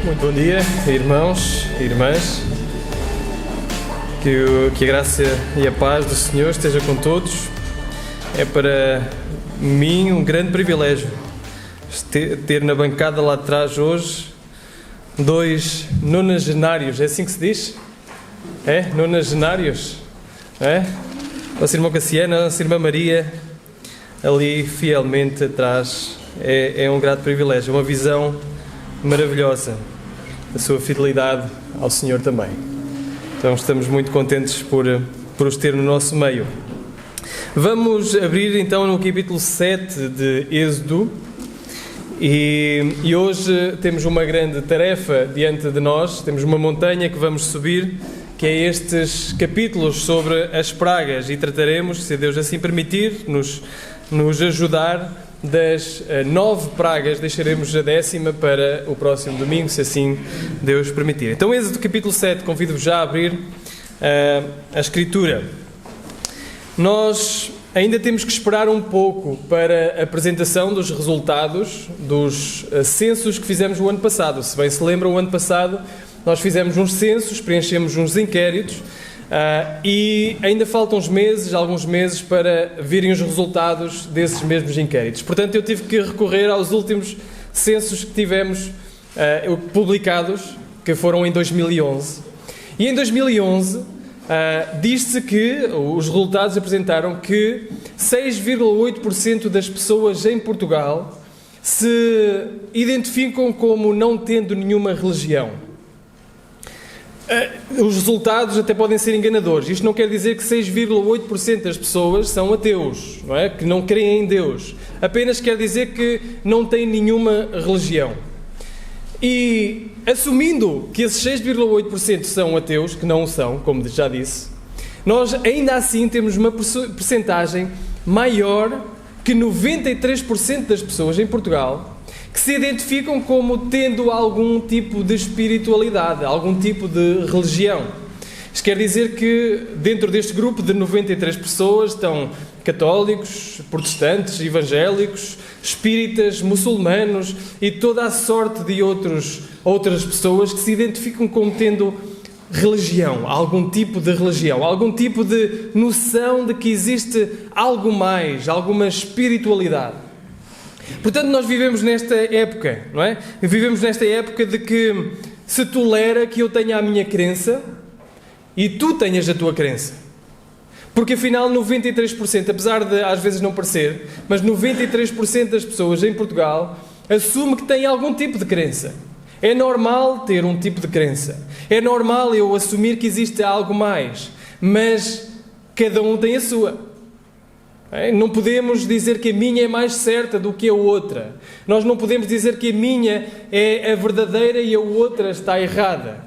Muito bom dia, irmãos e irmãs. Que a graça e a paz do Senhor esteja com todos. É para mim um grande privilégio ter na bancada lá atrás hoje 2 nonagenários, é assim que se diz? É? Nonagenários? É? Nosso irmão Cassiano, a nossa irmã Maria, ali fielmente atrás. É um grato privilégio, uma visão maravilhosa, a sua fidelidade ao Senhor também. Então estamos muito contentes por os ter no nosso meio. Vamos abrir então no capítulo 7 de Êxodo e hoje temos uma grande tarefa diante de nós, temos uma montanha que vamos subir, que é estes capítulos sobre as pragas, e trataremos, se Deus assim permitir, nos ajudar. Das 9 pragas, deixaremos a 10ª para o próximo domingo, se assim Deus permitir. Então, Êxodo capítulo 7, convido-vos já a abrir a Escritura. Nós ainda temos que esperar um pouco para a apresentação dos resultados dos censos que fizemos o ano passado. Se bem se lembram, o ano passado nós fizemos uns censos, preenchemos uns inquéritos, e ainda faltam alguns meses para virem os resultados desses mesmos inquéritos. Portanto, eu tive que recorrer aos últimos censos que tivemos publicados, que foram em 2011. E em 2011 diz-se que os resultados apresentaram que 6,8% das pessoas em Portugal se identificam como não tendo nenhuma religião. Os resultados até podem ser enganadores. Isto não quer dizer que 6,8% das pessoas são ateus, não é? Que não creem em Deus. Apenas quer dizer que não têm nenhuma religião. E assumindo que esses 6,8% são ateus, que não o são, como já disse, nós ainda assim temos uma percentagem maior que 93% das pessoas em Portugal que se identificam como tendo algum tipo de espiritualidade, algum tipo de religião. Isto quer dizer que dentro deste grupo de 93 pessoas estão católicos, protestantes, evangélicos, espíritas, muçulmanos e toda a sorte de outras pessoas que se identificam como tendo religião, algum tipo de religião, algum tipo de noção de que existe algo mais, alguma espiritualidade. Portanto, nós vivemos nesta época, não é? Vivemos nesta época de que se tolera que eu tenha a minha crença e tu tenhas a tua crença. Porque afinal 93%, apesar de às vezes não parecer, mas 93% das pessoas em Portugal assume que têm algum tipo de crença. É normal ter um tipo de crença. É normal eu assumir que existe algo mais. Mas cada um tem a sua. Não podemos dizer que a minha é mais certa do que a outra. Nós não podemos dizer que a minha é a verdadeira e a outra está errada.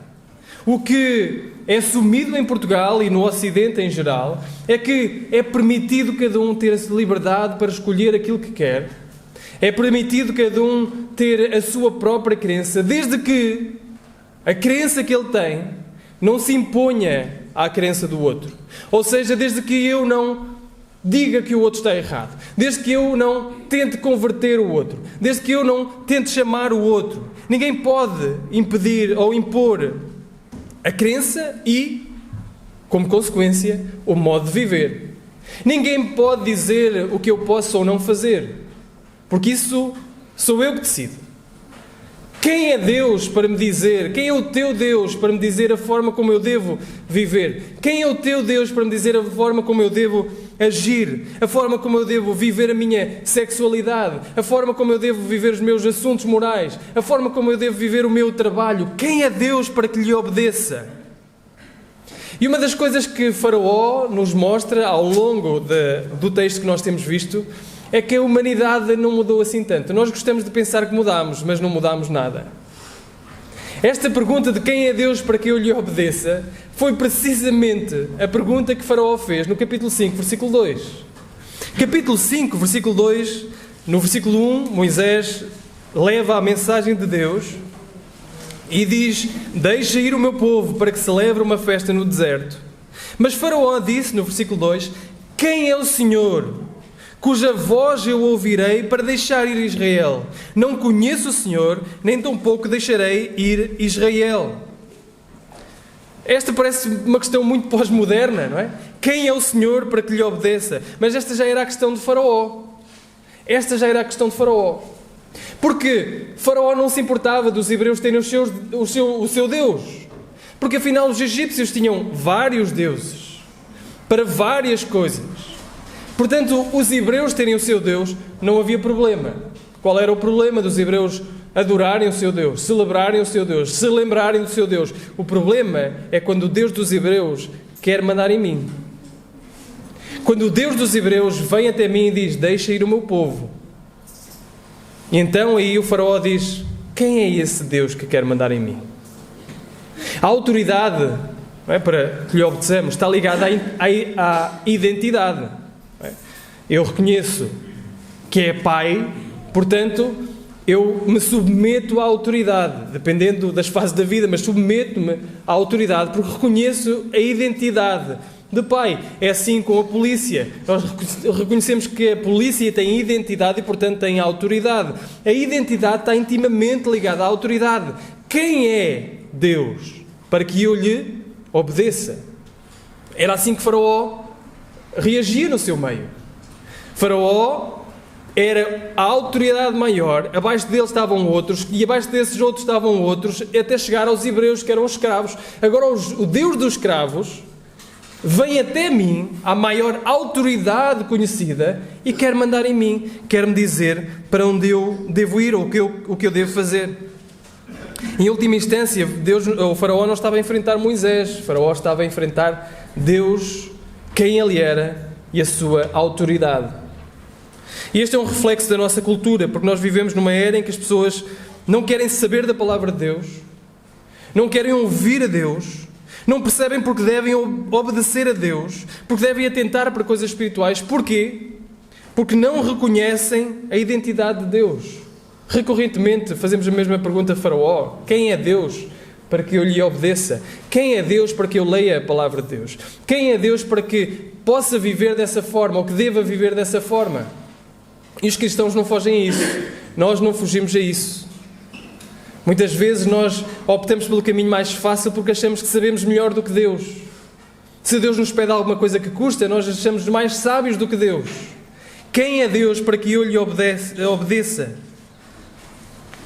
O que é assumido em Portugal e no Ocidente em geral é que é permitido cada um ter a liberdade para escolher aquilo que quer. É permitido cada um ter a sua própria crença, desde que a crença que ele tem não se imponha à crença do outro. Ou seja, desde que eu não diga que o outro está errado, desde que eu não tente converter o outro, desde que eu não tente chamar o outro. Ninguém pode impedir ou impor a crença e, como consequência, o modo de viver. Ninguém pode dizer o que eu posso ou não fazer, porque isso sou eu que decido. Quem é Deus para me dizer? Quem é o teu Deus para me dizer a forma como eu devo viver? Quem é o teu Deus para me dizer a forma como eu devo agir? A forma como eu devo viver a minha sexualidade? A forma como eu devo viver os meus assuntos morais? A forma como eu devo viver o meu trabalho? Quem é Deus para que lhe obedeça? E uma das coisas que Faraó nos mostra ao longo do texto que nós temos visto é que a humanidade não mudou assim tanto. Nós gostamos de pensar que mudámos, mas não mudámos nada. Esta pergunta de quem é Deus para que eu lhe obedeça foi precisamente a pergunta que Faraó fez no capítulo 5, versículo 2. Capítulo 5, versículo 2, no versículo 1, Moisés leva a mensagem de Deus e diz: deixa ir o meu povo para que celebre uma festa no deserto. Mas Faraó disse no versículo 2: quem é o Senhor cuja voz eu ouvirei para deixar ir Israel. Não conheço o Senhor, nem tampouco deixarei ir Israel. Esta parece uma questão muito pós-moderna, não é? Quem é o Senhor para que lhe obedeça? Mas esta já era a questão de Faraó. Porque Faraó não se importava dos hebreus terem o seu Deus. Porque afinal os egípcios tinham vários deuses para várias coisas. Portanto, os hebreus terem o seu Deus, não havia problema. Qual era o problema dos hebreus adorarem o seu Deus, celebrarem o seu Deus, se lembrarem do seu Deus? O problema é quando o Deus dos hebreus quer mandar em mim. Quando o Deus dos hebreus vem até mim e diz: deixa ir o meu povo. E então aí o Faraó diz: quem é esse Deus que quer mandar em mim? A autoridade, não é, para que lhe obedeçamos, está ligada à identidade. Não é? Eu reconheço que é pai, portanto, eu me submeto à autoridade, dependendo das fases da vida, mas submeto-me à autoridade, porque reconheço a identidade de pai. É assim com a polícia. Nós reconhecemos que a polícia tem identidade e, portanto, tem autoridade. A identidade está intimamente ligada à autoridade. Quem é Deus para que eu lhe obedeça? Era assim que Faraó reagia no seu meio. Faraó era a autoridade maior, abaixo dele estavam outros, e abaixo desses outros estavam outros, até chegar aos hebreus, que eram os escravos. Agora o Deus dos escravos vem até mim, a maior autoridade conhecida, e quer mandar em mim, quer me dizer para onde eu devo ir, ou o que eu devo fazer. Em última instância, o Faraó não estava a enfrentar Moisés, o Faraó estava a enfrentar Deus, quem ele era e a sua autoridade. E este é um reflexo da nossa cultura, porque nós vivemos numa era em que as pessoas não querem saber da palavra de Deus, não querem ouvir a Deus, não percebem porque devem obedecer a Deus, porque devem atentar para coisas espirituais. Porquê? Porque não reconhecem a identidade de Deus. Recorrentemente fazemos a mesma pergunta a Faraó: quem é Deus para que eu lhe obedeça? Quem é Deus para que eu leia a palavra de Deus? Quem é Deus para que possa viver dessa forma, ou que deva viver dessa forma? E os cristãos não fogem a isso. Nós não fugimos a isso. Muitas vezes nós optamos pelo caminho mais fácil porque achamos que sabemos melhor do que Deus. Se Deus nos pede alguma coisa que custa, nós achamos mais sábios do que Deus. Quem é Deus para que eu lhe obedeça?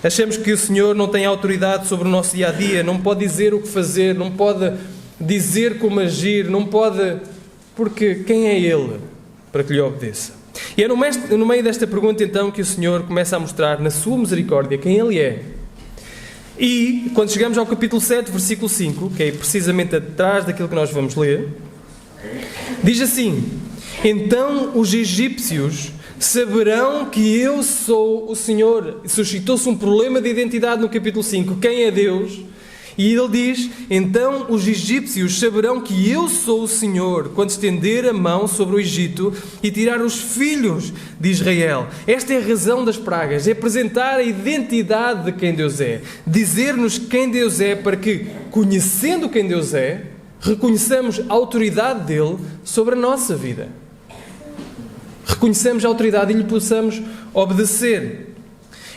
Achamos que o Senhor não tem autoridade sobre o nosso dia-a-dia, não pode dizer o que fazer, não pode dizer como agir, não pode... Porque quem é Ele para que lhe obedeça? E é no meio desta pergunta, então, que o Senhor começa a mostrar, na sua misericórdia, quem Ele é. E, quando chegamos ao capítulo 7, versículo 5, que é precisamente atrás daquilo que nós vamos ler, diz assim: então os egípcios saberão que eu sou o Senhor. Suscitou-se um problema de identidade no capítulo 5. Quem é Deus? E ele diz: então os egípcios saberão que eu sou o Senhor, quando estender a mão sobre o Egito e tirar os filhos de Israel. Esta é a razão das pragas, é apresentar a identidade de quem Deus é. Dizer-nos quem Deus é, para que, conhecendo quem Deus é, reconheçamos a autoridade dele sobre a nossa vida. Reconheçamos a autoridade e lhe possamos obedecer.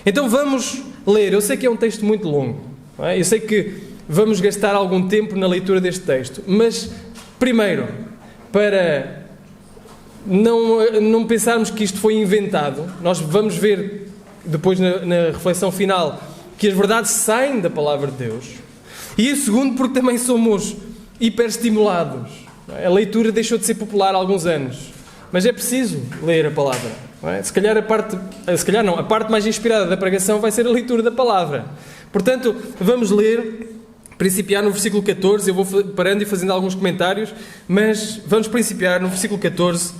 Então vamos ler. Eu sei que é um texto muito longo, não é? Eu sei que vamos gastar algum tempo na leitura deste texto, mas primeiro, para não pensarmos que isto foi inventado, nós vamos ver depois na reflexão final que as verdades saem da palavra de Deus. E em segundo, porque também somos hiperestimulados. A leitura deixou de ser popular há alguns anos, mas é preciso ler a palavra, não é? Se calhar a parte mais inspirada da pregação vai ser a leitura da palavra. Portanto, vamos ler, principiar no versículo 14, eu vou parando e fazendo alguns comentários, mas vamos principiar no versículo 14.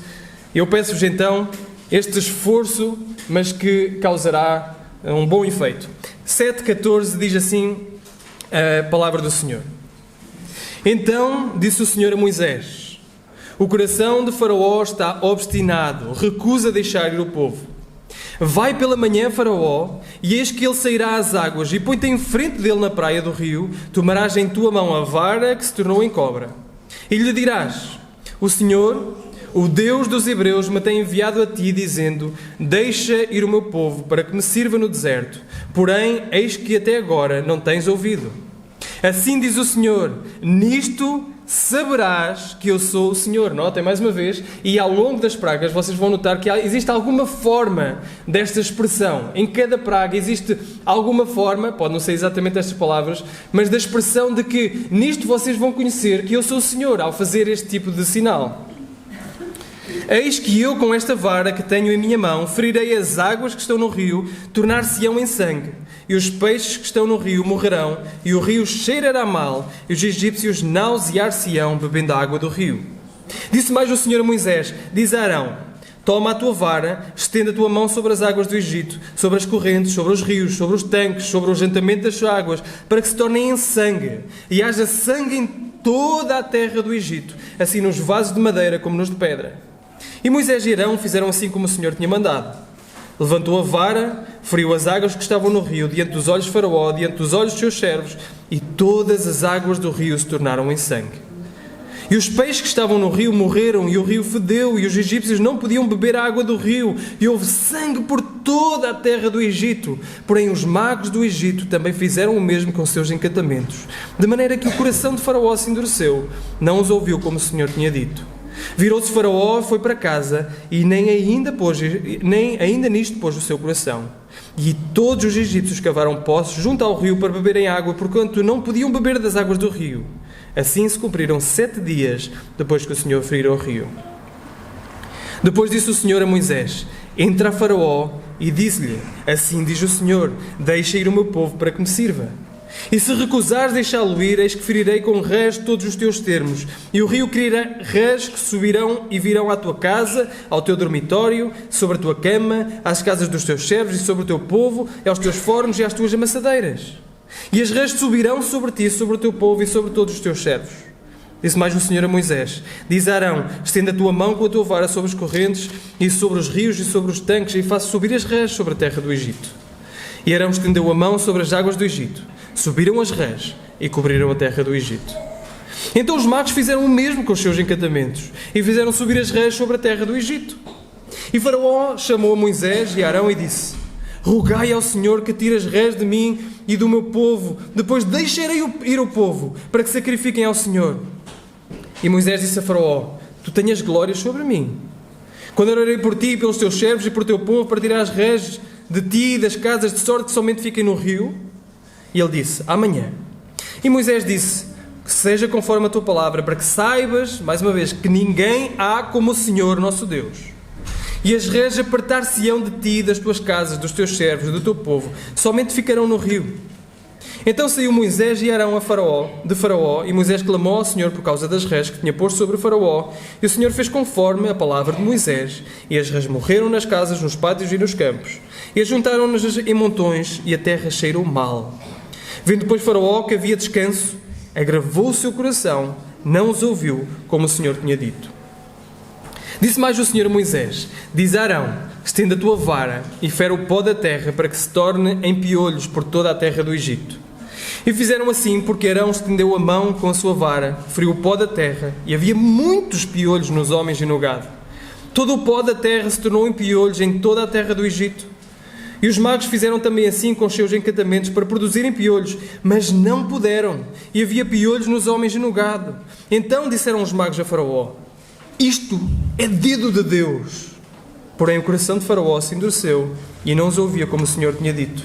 Eu peço-vos então este esforço, mas que causará um bom efeito. 7,14 diz assim a palavra do Senhor. Então disse o Senhor a Moisés: o coração de Faraó está obstinado, recusa deixar ir o povo. Vai pela manhã, Faraó, e eis que ele sairá às águas, e põe-te em frente dele na praia do rio, tomarás em tua mão a vara que se tornou em cobra. E lhe dirás: o Senhor, o Deus dos Hebreus, me tem enviado a ti, dizendo: deixa ir o meu povo para que me sirva no deserto. Porém, eis que até agora não tens ouvido. Assim diz o Senhor: nisto saberás que eu sou o Senhor. Notem mais uma vez, e ao longo das pragas vocês vão notar que existe alguma forma desta expressão. Em cada praga existe alguma forma, pode não ser exatamente estas palavras, mas da expressão de que nisto vocês vão conhecer que eu sou o Senhor, ao fazer este tipo de sinal. Eis que eu, com esta vara que tenho em minha mão, ferirei as águas que estão no rio, tornar-se-ão em sangue, e os peixes que estão no rio morrerão, e o rio cheirará mal, e os egípcios nausear-se-ão bebendo a água do rio. Disse mais o Senhor a Moisés: diz a Arão: toma a tua vara, estende a tua mão sobre as águas do Egito, sobre as correntes, sobre os rios, sobre os tanques, sobre o ajentamento das águas, para que se tornem em sangue, e haja sangue em toda a terra do Egito, assim nos vasos de madeira como nos de pedra. E Moisés e Arão fizeram assim como o Senhor tinha mandado. Levantou a vara, feriu as águas que estavam no rio, diante dos olhos de Faraó, diante dos olhos dos seus servos, e todas as águas do rio se tornaram em sangue. E os peixes que estavam no rio morreram, e o rio fedeu, e os egípcios não podiam beber a água do rio, e houve sangue por toda a terra do Egito. Porém, os magos do Egito também fizeram o mesmo com seus encantamentos, de maneira que o coração de Faraó se endureceu, não os ouviu como o Senhor tinha dito. Virou-se Faraó, foi para casa, e nem ainda nisto pôs o seu coração. E todos os egípcios cavaram poços junto ao rio para beberem água, porquanto não podiam beber das águas do rio. Assim se cumpriram 7 dias depois que o Senhor feriu o rio. Depois disse o Senhor a Moisés: entra a Faraó e disse-lhe: assim diz o Senhor, deixa ir o meu povo para que me sirva. E se recusares deixá-lo ir, eis que ferirei com rãs todos os teus termos, e o rio criará rãs que subirão e virão à tua casa, ao teu dormitório, sobre a tua cama, às casas dos teus servos e sobre o teu povo, aos teus fornos e às tuas amassadeiras. E as rãs subirão sobre ti, sobre o teu povo e sobre todos os teus servos. Disse mais o Senhor a Moisés: diz a Arão: estende a tua mão com a tua vara sobre as correntes e sobre os rios e sobre os tanques, e faça subir as rãs sobre a terra do Egito. E Arão estendeu a mão sobre as águas do Egito. Subiram as rãs e cobriram a terra do Egito. Então os magos fizeram o mesmo com os seus encantamentos e fizeram subir as rãs sobre a terra do Egito. E Faraó chamou a Moisés e a Arão e disse: rogai ao Senhor que tire as rãs de mim e do meu povo, depois deixarei ir o povo, para que sacrifiquem ao Senhor. E Moisés disse a Faraó: tu tenhas glórias sobre mim, quando orarei por ti e pelos teus servos e por teu povo, para tirar as rãs de ti e das casas, de sorte que somente fiquem no rio. E ele disse: amanhã. E Moisés disse: que seja conforme a tua palavra, para que saibas, mais uma vez, que ninguém há como o Senhor nosso Deus. E as rãs apartar-se-ão de ti, das tuas casas, dos teus servos, do teu povo, somente ficarão no rio. Então saiu Moisés e Arão de Faraó, e Moisés clamou ao Senhor por causa das rãs que tinha posto sobre Faraó, e o Senhor fez conforme a palavra de Moisés, e as rãs morreram nas casas, nos pátios e nos campos, e ajuntaram-nas em montões, e a terra cheirou mal. Vendo depois Faraó que havia descanso, agravou o seu coração, não os ouviu, como o Senhor tinha dito. Disse mais o Senhor a Moisés: diz a Arão: estende a tua vara e fere o pó da terra, para que se torne em piolhos por toda a terra do Egito. E fizeram assim, porque Arão estendeu a mão com a sua vara, feriu o pó da terra, e havia muitos piolhos nos homens e no gado. Todo o pó da terra se tornou em piolhos em toda a terra do Egito. E os magos fizeram também assim com os seus encantamentos para produzirem piolhos, mas não puderam, e havia piolhos nos homens e no gado. Então disseram os magos a Faraó: isto é dedo de Deus. Porém o coração de Faraó se endureceu e não os ouvia como o Senhor tinha dito.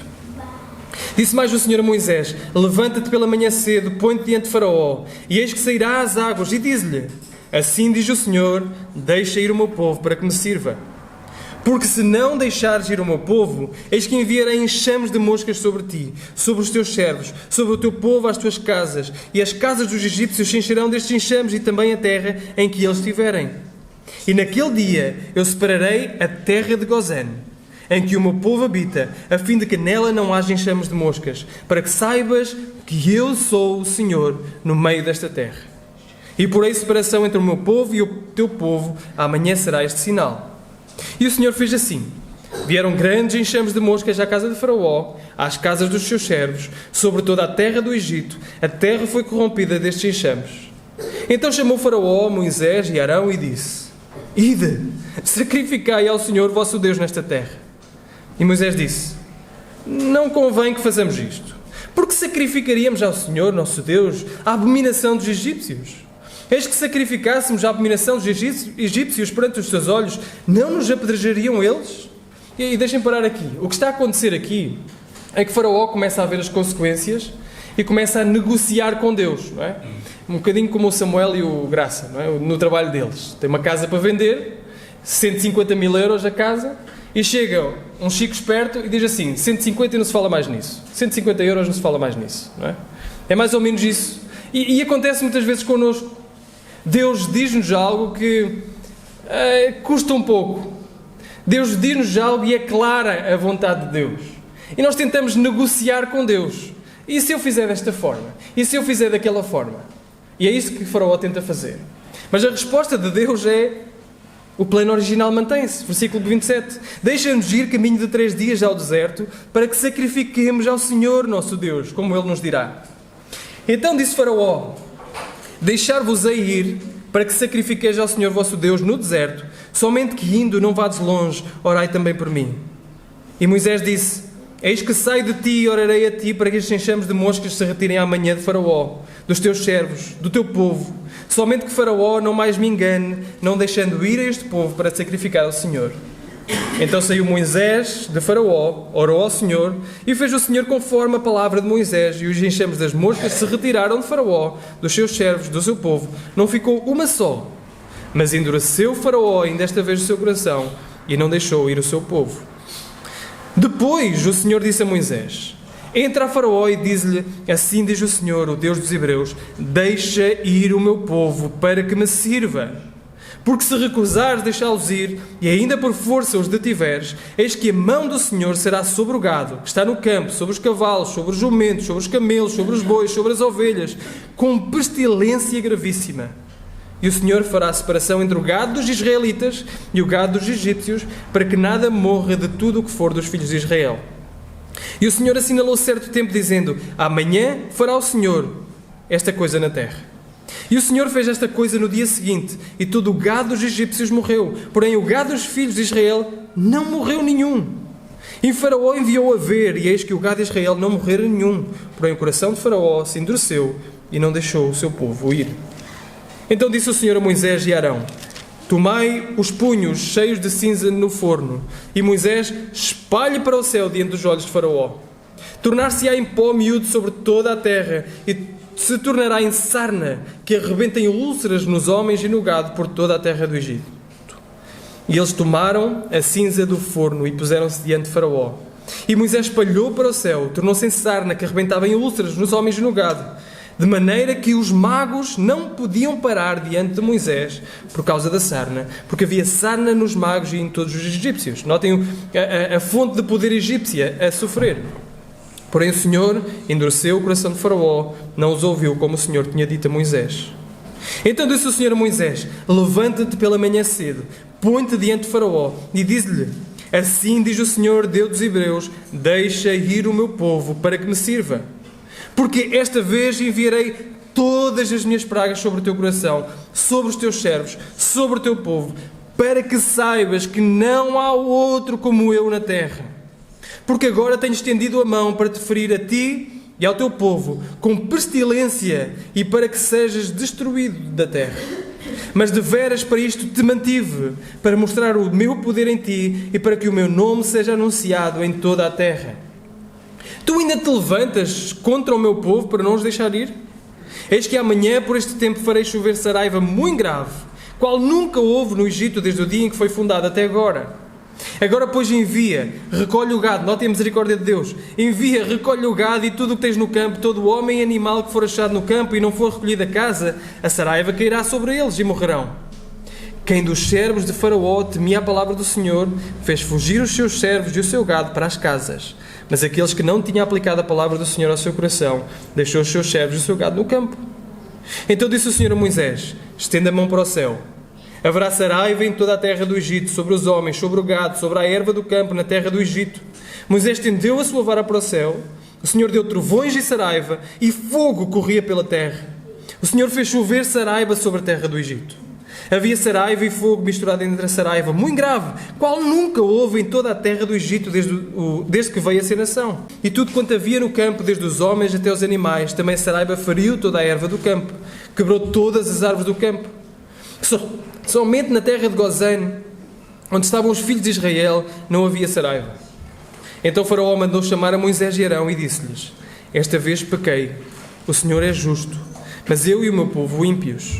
Disse mais o Senhor a Moisés: levanta-te pela manhã cedo, põe-te diante de Faraó, e eis que sairá às águas, e diz-lhe: assim diz o Senhor, deixa ir o meu povo para que me sirva. Porque se não deixares ir o meu povo, eis que enviarei enxames de moscas sobre ti, sobre os teus servos, sobre o teu povo, as tuas casas, e as casas dos egípcios se encherão destes enxames, e também a terra em que eles estiverem. E naquele dia eu separarei a terra de Gozém, em que o meu povo habita, a fim de que nela não haja enxames de moscas, para que saibas que eu sou o Senhor no meio desta terra. E porei separação entre o meu povo e o teu povo, amanhã será este sinal. E o Senhor fez assim. Vieram grandes enxames de moscas à casa de Faraó, às casas dos seus servos, sobre toda a terra do Egito. A terra foi corrompida destes enxames. Então chamou Faraó Moisés e Arão e disse: Ide, sacrificai ao Senhor vosso Deus nesta terra. E Moisés disse: não convém que façamos isto, porque sacrificaríamos ao Senhor nosso Deus a abominação dos egípcios. Eis que sacrificássemos a abominação dos egípcios perante os seus olhos, não nos apedrejariam eles? E deixem parar aqui. O que está a acontecer aqui é que Faraó começa a ver as consequências e começa a negociar com Deus, não é? Um bocadinho como o Samuel e o Graça, não é? No trabalho deles. Tem uma casa para vender, 150 mil euros a casa, e chega um chico esperto e diz assim: 150 e não se fala mais nisso. 150 euros não se fala mais nisso, não é? É mais ou menos isso. E acontece muitas vezes connosco. Deus diz-nos algo que custa um pouco. Deus diz-nos algo e é clara a vontade de Deus. E nós tentamos negociar com Deus. E se eu fizer desta forma? E se eu fizer daquela forma? E é isso que Faraó tenta fazer. Mas a resposta de Deus é: o plano original mantém-se. Versículo 27. Deixa-nos ir caminho de 3 dias ao deserto, para que sacrifiquemos ao Senhor nosso Deus, como Ele nos dirá. Então disse Faraó: deixar-vos-ei ir, para que sacrifiqueis ao Senhor vosso Deus no deserto, somente que indo não vades longe, orai também por mim. E Moisés disse: eis que saio de ti e orarei a ti, para que os enxames de moscas se retirem amanhã de Faraó, dos teus servos, do teu povo. Somente que Faraó não mais me engane, não deixando ir a este povo para sacrificar ao Senhor. Então saiu Moisés de Faraó, orou ao Senhor, e fez o Senhor conforme a palavra de Moisés, e os enxames das moscas se retiraram de Faraó, dos seus servos, do seu povo. Não ficou uma só. Mas endureceu Faraó ainda esta vez o seu coração, e não deixou ir o seu povo. Depois o Senhor disse a Moisés: entra a Faraó e diz-lhe: assim diz o Senhor, o Deus dos Hebreus, deixa ir o meu povo para que me sirva. Porque se recusares deixá-los ir, e ainda por força os detiveres, eis que a mão do Senhor será sobre o gado, que está no campo, sobre os cavalos, sobre os jumentos, sobre os camelos, sobre os bois, sobre as ovelhas, com pestilência gravíssima. E o Senhor fará a separação entre o gado dos israelitas e o gado dos egípcios, para que nada morra de tudo o que for dos filhos de Israel. E o Senhor assinalou certo tempo, dizendo: amanhã fará o Senhor esta coisa na terra. E o Senhor fez esta coisa no dia seguinte, e todo o gado dos egípcios morreu. Porém o gado dos filhos de Israel não morreu nenhum. E Faraó enviou a ver, e eis que o gado de Israel não morrera nenhum. Porém o coração de Faraó se endureceu, e não deixou o seu povo ir. Então disse o Senhor a Moisés e a Arão: tomai os punhos cheios de cinza no forno, e Moisés espalhe para o céu diante dos olhos de Faraó. Tornar-se-á em pó miúdo sobre toda a terra, e se tornará em sarna, que arrebentem úlceras nos homens e no gado por toda a terra do Egito. E eles tomaram a cinza do forno e puseram-se diante de Faraó. E Moisés espalhou para o céu, tornou-se em sarna, que arrebentava em úlceras nos homens e no gado, de maneira que os magos não podiam parar diante de Moisés por causa da sarna, porque havia sarna nos magos e em todos os egípcios. Notem a fonte de poder egípcia a sofrer. Porém o Senhor endureceu o coração de Faraó, não os ouviu como o Senhor tinha dito a Moisés. Então disse o Senhor a Moisés: levanta-te pela manhã cedo, põe-te diante de Faraó e diz-lhe: assim diz o Senhor, Deus dos Hebreus, deixa ir o meu povo para que me sirva. Porque esta vez enviarei todas as minhas pragas sobre o teu coração, sobre os teus servos, sobre o teu povo, para que saibas que não há outro como eu na terra. Porque agora tenho estendido a mão para te ferir a ti e ao teu povo, com pestilência, e para que sejas destruído da terra. Mas deveras para isto te mantive, para mostrar o meu poder em ti e para que o meu nome seja anunciado em toda a terra. Tu ainda te levantas contra o meu povo para não os deixar ir? Eis que amanhã por este tempo farei chover saraiva muito grave, qual nunca houve no Egito desde o dia em que foi fundado até agora. Agora, pois, envia, recolhe o gado, notem a misericórdia de Deus, envia, recolhe o gado e tudo o que tens no campo, todo o homem e animal que for achado no campo e não for recolhido a casa, a saraiva cairá sobre eles e morrerão. Quem dos servos de Faraó temia a palavra do Senhor, fez fugir os seus servos e o seu gado para as casas. Mas aqueles que não tinham aplicado a palavra do Senhor ao seu coração, deixou os seus servos e o seu gado no campo. Então disse o Senhor a Moisés: estenda a mão para o céu. Haverá saraiva em toda a terra do Egito, sobre os homens, sobre o gado, sobre a erva do campo, na terra do Egito. Moisés estendeu a sua vara para o céu, o Senhor deu trovões e saraiva, e fogo corria pela terra. O Senhor fez chover saraiva sobre a terra do Egito. Havia saraiva e fogo misturado entre a saraiva, muito grave, qual nunca houve em toda a terra do Egito desde que veio a ser nação. E tudo quanto havia no campo, desde os homens até os animais, também a saraiva feriu toda a erva do campo, quebrou todas as árvores do campo. Somente na terra de Gozém, onde estavam os filhos de Israel, não havia saraiva. Então Faraó mandou chamar a Moisés e Arão e disse-lhes: esta vez pequei, o Senhor é justo, mas eu e o meu povo ímpios.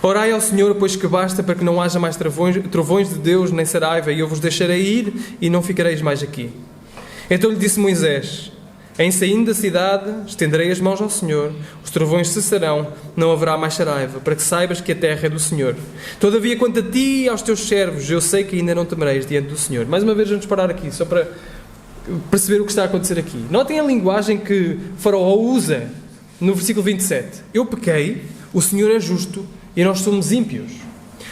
Orai ao Senhor, pois que basta para que não haja mais trovões de Deus nem saraiva, e eu vos deixarei ir e não ficareis mais aqui. Então lhe disse Moisés: em saindo da cidade, estenderei as mãos ao Senhor, os trovões cessarão, não haverá mais saraiva, para que saibas que a terra é do Senhor. Todavia, quanto a ti e aos teus servos, eu sei que ainda não temereis diante do Senhor. Mais uma vez vamos parar aqui, só para perceber o que está a acontecer aqui. Notem a linguagem que Faraó usa no versículo 27. Eu pequei, o Senhor é justo e nós somos ímpios.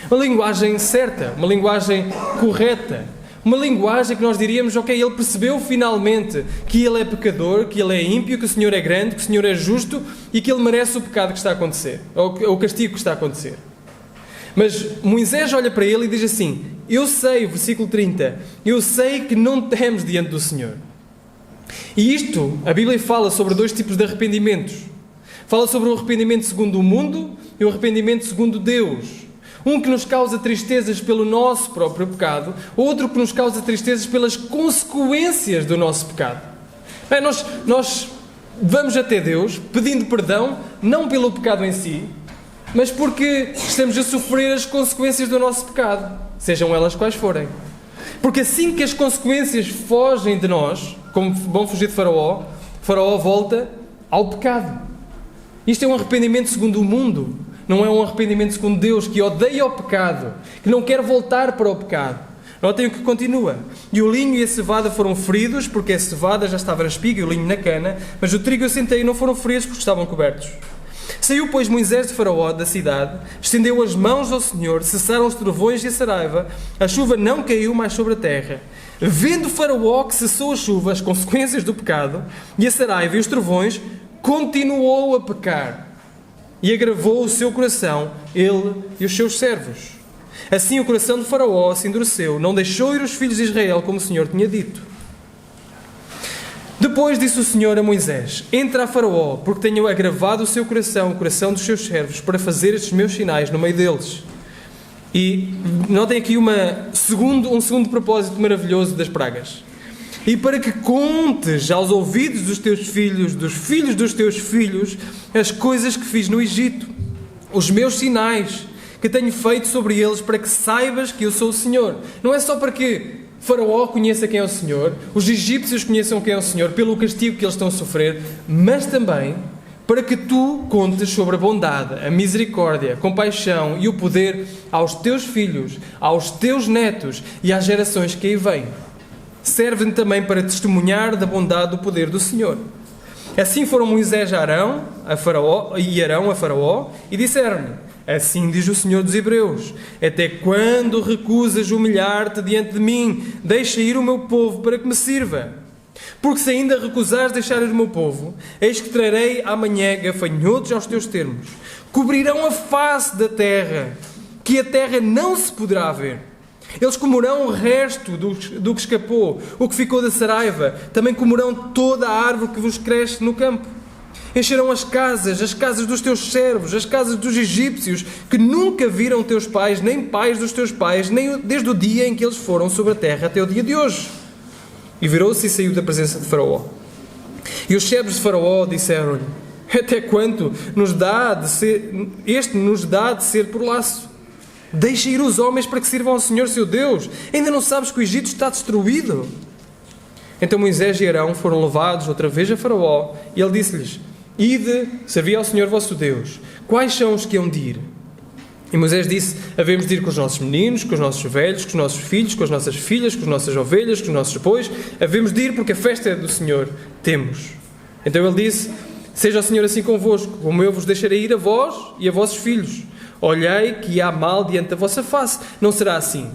Uma linguagem certa, uma linguagem correta, uma linguagem que nós diríamos, ok, ele percebeu finalmente que ele é pecador, que ele é ímpio, que o Senhor é grande, que o Senhor é justo e que ele merece o pecado que está a acontecer, ou o castigo que está a acontecer. Mas Moisés olha para ele e diz assim: eu sei, versículo 30, eu sei que não temes diante do Senhor. E isto, a Bíblia fala sobre dois tipos de arrependimentos. Fala sobre o arrependimento segundo o mundo e o arrependimento segundo Deus. Um que nos causa tristezas pelo nosso próprio pecado, outro que nos causa tristezas pelas consequências do nosso pecado. Bem, nós vamos até Deus pedindo perdão, não pelo pecado em si, mas porque estamos a sofrer as consequências do nosso pecado, sejam elas quais forem. Porque assim que as consequências fogem de nós, como vão fugir de Faraó, Faraó volta ao pecado. Isto é um arrependimento segundo o mundo, não é um arrependimento segundo Deus, que odeia o pecado, que não quer voltar para o pecado. Notem o que continua. E o linho e a cevada foram feridos, porque a cevada já estava na espiga e o linho na cana, mas o trigo e o centeio não foram feridos porque estavam cobertos. Saiu, pois, Moisés de Faraó da cidade, estendeu as mãos ao Senhor, cessaram os trovões e a saraiva, a chuva não caiu mais sobre a terra. Vendo Faraó que cessou a chuva, as consequências do pecado, e a saraiva e os trovões, continuou a pecar e agravou o seu coração, ele e os seus servos. Assim o coração de Faraó se endureceu, não deixou ir os filhos de Israel como o Senhor tinha dito. Depois disse o Senhor a Moisés: entra a Faraó, porque tenho agravado o seu coração, o coração dos seus servos, para fazer estes meus sinais no meio deles. E notem aqui um segundo propósito maravilhoso das pragas. E para que contes aos ouvidos dos teus filhos, dos filhos dos teus filhos, as coisas que fiz no Egito, os meus sinais que tenho feito sobre eles, para que saibas que eu sou o Senhor. Não é só para que Faraó conheça quem é o Senhor, os egípcios conheçam quem é o Senhor, pelo castigo que eles estão a sofrer, mas também para que tu contes sobre a bondade, a misericórdia, a compaixão e o poder aos teus filhos, aos teus netos e às gerações que aí vêm. Serve-me também para testemunhar da bondade do poder do Senhor. Assim foram Moisés a Arão, a Faraó, e disseram-lhe: assim diz o Senhor dos Hebreus: até quando recusas humilhar-te diante de mim? Deixa ir o meu povo para que me sirva. Porque se ainda recusares deixar ir o meu povo, eis que trarei amanhã gafanhotos aos teus termos. Cobrirão a face da terra, que a terra não se poderá ver. Eles comerão o resto do que escapou, o que ficou da saraiva. Também comerão toda a árvore que vos cresce no campo. Encherão as casas dos teus servos, as casas dos egípcios, que nunca viram teus pais, nem pais dos teus pais, nem desde o dia em que eles foram sobre a terra até o dia de hoje. E virou-se e saiu da presença de Faraó. E os servos de Faraó disseram-lhe: até quanto nos dá de ser por laço? Deixa ir os homens para que sirvam ao Senhor seu Deus. Ainda não sabes que o Egito está destruído? Então Moisés e Arão foram levados outra vez a Faraó, e ele disse-lhes: ide, servi ao Senhor vosso Deus. Quais são os que hão de ir? E Moisés disse: havemos de ir com os nossos meninos, com os nossos velhos, com os nossos filhos, com as nossas filhas, com as nossas ovelhas, com os nossos bois. Havemos de ir porque a festa é do Senhor temos. Então ele disse: seja o Senhor assim convosco, como eu vos deixarei ir a vós e a vossos filhos. Olhei que há mal diante da vossa face. Não será assim.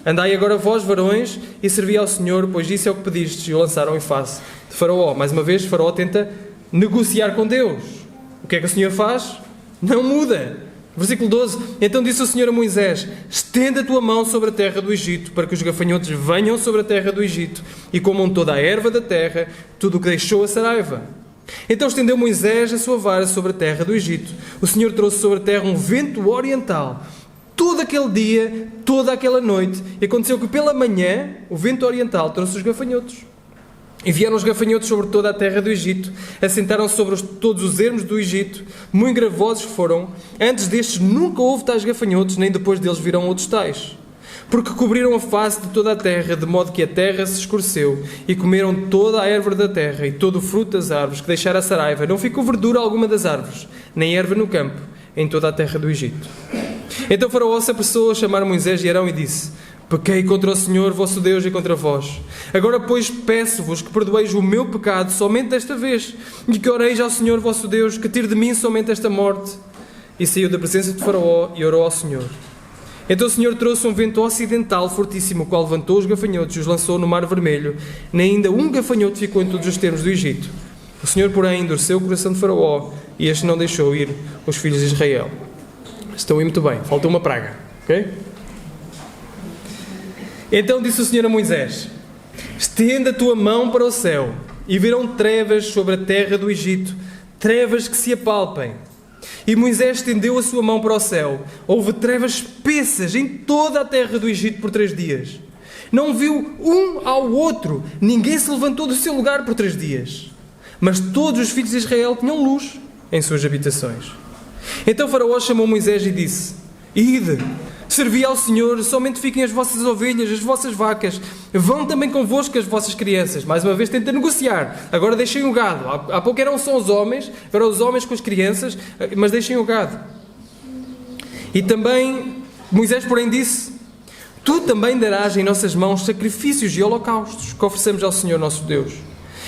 Andai agora vós, varões, e servi ao Senhor, pois isso é o que pedistes. E o lançaram em face de Faraó. Mais uma vez, Faraó tenta negociar com Deus. O que é que o Senhor faz? Não muda. Versículo 12. Então disse o Senhor a Moisés: estende a tua mão sobre a terra do Egito, para que os gafanhotos venham sobre a terra do Egito e comam toda a erva da terra, tudo o que deixou a saraiva. Então estendeu Moisés a sua vara sobre a terra do Egito. O Senhor trouxe sobre a terra um vento oriental, todo aquele dia, toda aquela noite, e aconteceu que pela manhã o vento oriental trouxe os gafanhotos. E vieram os gafanhotos sobre toda a terra do Egito, assentaram-se sobre todos os ermos do Egito, muito gravosos foram. Antes destes nunca houve tais gafanhotos, nem depois deles virão outros tais. Porque cobriram a face de toda a terra, de modo que a terra se escureceu, e comeram toda a erva da terra, e todo o fruto das árvores, que deixara a saraiva. Não ficou verdura alguma das árvores, nem erva no campo, em toda a terra do Egito. Então Faraó se apressou a chamar Moisés e Arão e disse: pequei contra o Senhor vosso Deus e contra vós. Agora, pois, peço-vos que perdoeis o meu pecado somente desta vez, e que oreis ao Senhor vosso Deus, que tire de mim somente esta morte. E saiu da presença de Faraó e orou ao Senhor. Então o Senhor trouxe um vento ocidental fortíssimo, o qual levantou os gafanhotos e os lançou no Mar Vermelho. Nem ainda um gafanhoto ficou em todos os termos do Egito. O Senhor, porém, endureceu o coração de Faraó, e este não deixou ir os filhos de Israel. Estão aí muito bem, falta uma praga, ok? Então disse o Senhor a Moisés: estende a tua mão para o céu, e virão trevas sobre a terra do Egito, trevas que se apalpem. E Moisés estendeu a sua mão para o céu. Houve trevas espessas em toda a terra do Egito por 3 dias. Não viu um ao outro, ninguém se levantou do seu lugar por 3 dias. Mas todos os filhos de Israel tinham luz em suas habitações. Então Faraó chamou Moisés e disse: ide, servi ao Senhor, somente fiquem as vossas ovelhas, as vossas vacas, vão também convosco as vossas crianças. Mais uma vez tenta negociar, agora deixem o gado. Há pouco eram só os homens, agora os homens com as crianças, mas deixem o gado. E também Moisés, porém, disse: tu também darás em nossas mãos sacrifícios e holocaustos que oferecemos ao Senhor nosso Deus.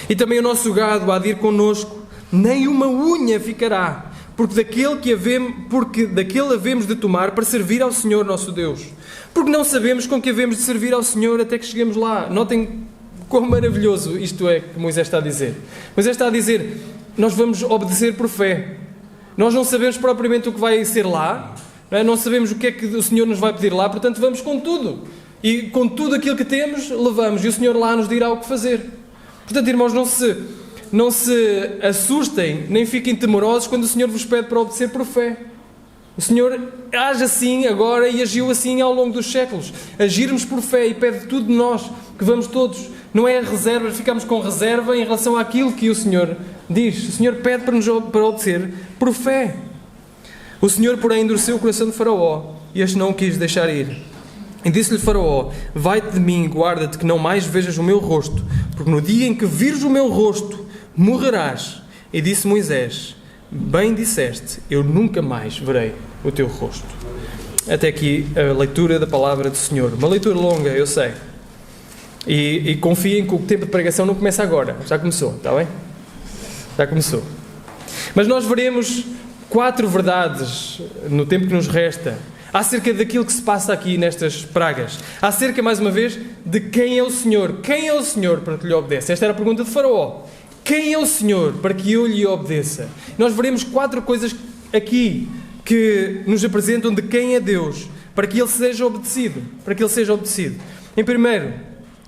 E também o nosso gado há de ir connosco, nem uma unha ficará, porque daquele havemos de tomar para servir ao Senhor nosso Deus. Porque não sabemos com que havemos de servir ao Senhor até que cheguemos lá. Notem quão maravilhoso isto é que Moisés está a dizer. Moisés está a dizer: nós vamos obedecer por fé. Nós não sabemos propriamente o que vai ser lá, não sabemos o que é que o Senhor nos vai pedir lá, portanto vamos com tudo. E com tudo aquilo que temos, levamos, e o Senhor lá nos dirá o que fazer. Portanto, irmãos, não se assustem, nem fiquem temerosos quando o Senhor vos pede para obedecer por fé. O Senhor age assim agora e agiu assim ao longo dos séculos. Agirmos por fé e pede tudo de nós, que vamos todos. Não é reserva, ficamos com reserva em relação àquilo que o Senhor diz. O Senhor pede para obedecer por fé. O Senhor, porém, endureceu o coração de Faraó, e este não o quis deixar ir. E disse-lhe Faraó: vai-te de mim, guarda-te que não mais vejas o meu rosto, porque no dia em que vires o meu rosto, morrerás. E disse Moisés: bem disseste, eu nunca mais verei o teu rosto. Até aqui a leitura da palavra do Senhor. Uma leitura longa, eu sei. E confiem que o tempo de pregação não começa agora. Já começou, está bem? Já começou. Mas nós veremos 4 verdades no tempo que nos resta acerca daquilo que se passa aqui nestas pragas. Acerca, mais uma vez, de quem é o Senhor. Quem é o Senhor para que lhe obedeça? Esta era a pergunta de Faraó. Quem é o Senhor para que eu lhe obedeça? Nós veremos 4 coisas aqui que nos apresentam de quem é Deus, para que Ele seja obedecido. Para que Ele seja obedecido. Em primeiro,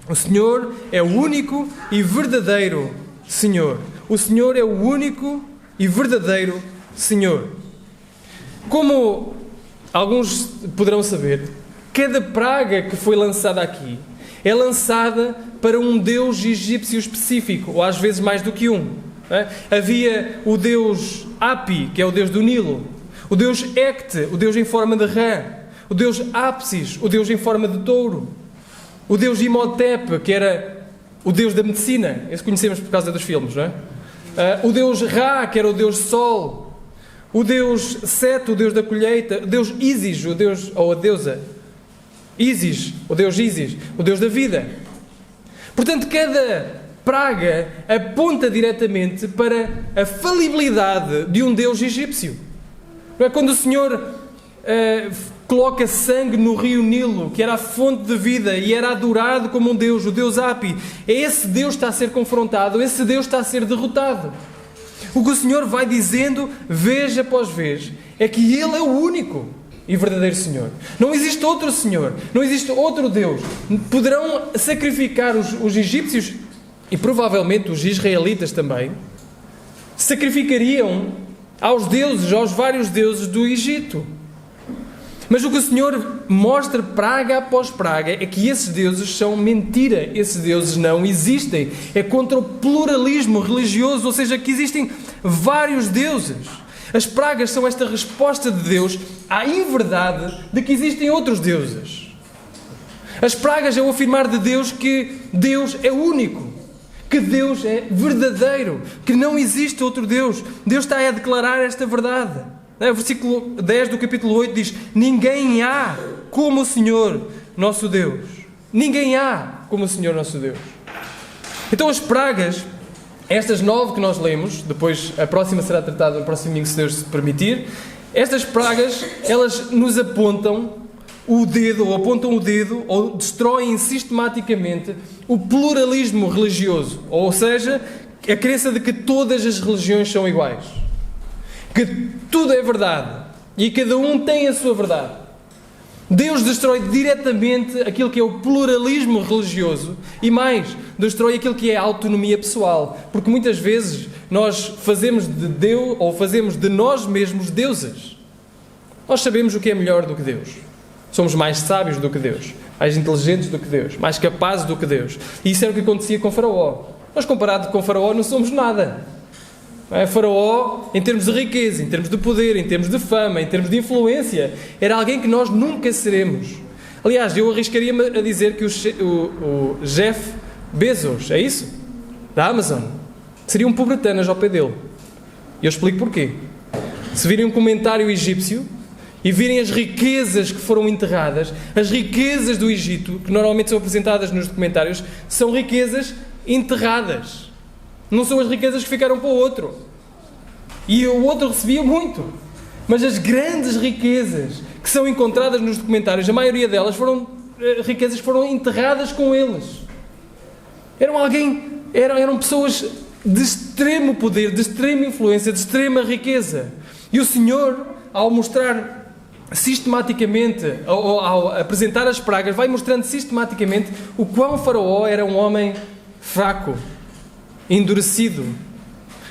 o Senhor é o único e verdadeiro Senhor. O Senhor é o único e verdadeiro Senhor. Como alguns poderão saber, cada praga que foi lançada aqui é lançada para um deus egípcio específico, ou às vezes mais do que um. Havia o deus Api, que é o deus do Nilo, o deus Hecte, o deus em forma de rã, o deus Apsis, o deus em forma de touro, o deus Imhotep, que era o deus da medicina, esse conhecemos por causa dos filmes, não é? O deus Ra, que era o deus Sol, o deus Set, o deus da colheita, o deus Ísis, o deus, ou a deusa Ísis, o deus Ísis, o deus da vida. Portanto, cada praga aponta diretamente para a falibilidade de um deus egípcio. Não é? Quando o Senhor coloca sangue no rio Nilo, que era a fonte de vida e era adorado como um deus, o deus Api, esse deus está a ser confrontado, esse deus está a ser derrotado. O que o Senhor vai dizendo, vez após vez, é que Ele é o único e verdadeiro Senhor. Não existe outro Senhor, não existe outro Deus. Poderão sacrificar os egípcios e provavelmente os israelitas também, sacrificariam aos deuses, aos vários deuses do Egito. Mas o que o Senhor mostra praga após praga é que esses deuses são mentira. Esses deuses não existem. É contra o pluralismo religioso, ou seja, que existem vários deuses. As pragas são esta resposta de Deus à inverdade de que existem outros deuses. As pragas é o afirmar de Deus que Deus é único, que Deus é verdadeiro, que não existe outro Deus. Deus está a declarar esta verdade. O versículo 10 do capítulo 8 diz: ninguém há como o Senhor nosso Deus. Ninguém há como o Senhor nosso Deus. Então as pragas, estas 9 que nós lemos, depois a próxima será tratada no próximo domingo, se Deus se permitir. Estas pragas, elas nos apontam o dedo, ou destroem sistematicamente o pluralismo religioso. Ou seja, a crença de que todas as religiões são iguais. Que tudo é verdade e cada um tem a sua verdade. Deus destrói diretamente aquilo que é o pluralismo religioso e mais, destrói aquilo que é a autonomia pessoal, porque muitas vezes nós fazemos de Deus ou fazemos de nós mesmos deuses. Nós sabemos o que é melhor do que Deus. Somos mais sábios do que Deus, mais inteligentes do que Deus, mais capazes do que Deus. E isso era o que acontecia com Faraó. Nós, comparado com Faraó, não somos nada. Faraó, em termos de riqueza, em termos de poder, em termos de fama, em termos de influência, era alguém que nós nunca seremos. Aliás, eu arriscaria-me a dizer que o Jeff Bezos, é isso? Da Amazon, seria um pobretanas ao pé dele. E eu explico porquê. Se virem um comentário egípcio e virem as riquezas que foram enterradas, as riquezas do Egito, que normalmente são apresentadas nos documentários, são riquezas enterradas. Não são as riquezas que ficaram para o outro. E o outro recebia muito. Mas as grandes riquezas que são encontradas nos documentários, a maioria delas foram riquezas que foram enterradas com eles. Eram pessoas de extremo poder, de extrema influência, de extrema riqueza. E o Senhor, ao mostrar sistematicamente, ao apresentar as pragas, vai mostrando sistematicamente o quão Faraó era um homem fraco, endurecido,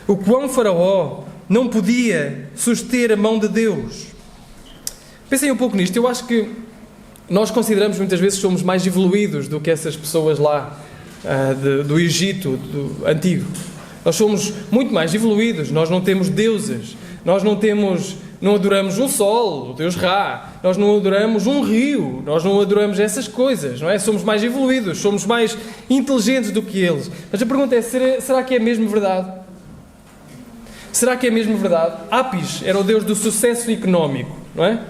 o quão Faraó não podia suster a mão de Deus. Pensem um pouco nisto. Eu acho que nós consideramos muitas vezes que somos mais evoluídos do que essas pessoas lá do Egito do antigo. Nós somos muito mais evoluídos. Nós não temos deuses, nós não adoramos um sol, o Deus Ra, nós não adoramos um rio, nós não adoramos essas coisas, não é? Somos mais evoluídos, somos mais inteligentes do que eles. Mas a pergunta é, será que é mesmo verdade? Será que é mesmo verdade? Apis era o Deus do sucesso económico, não é?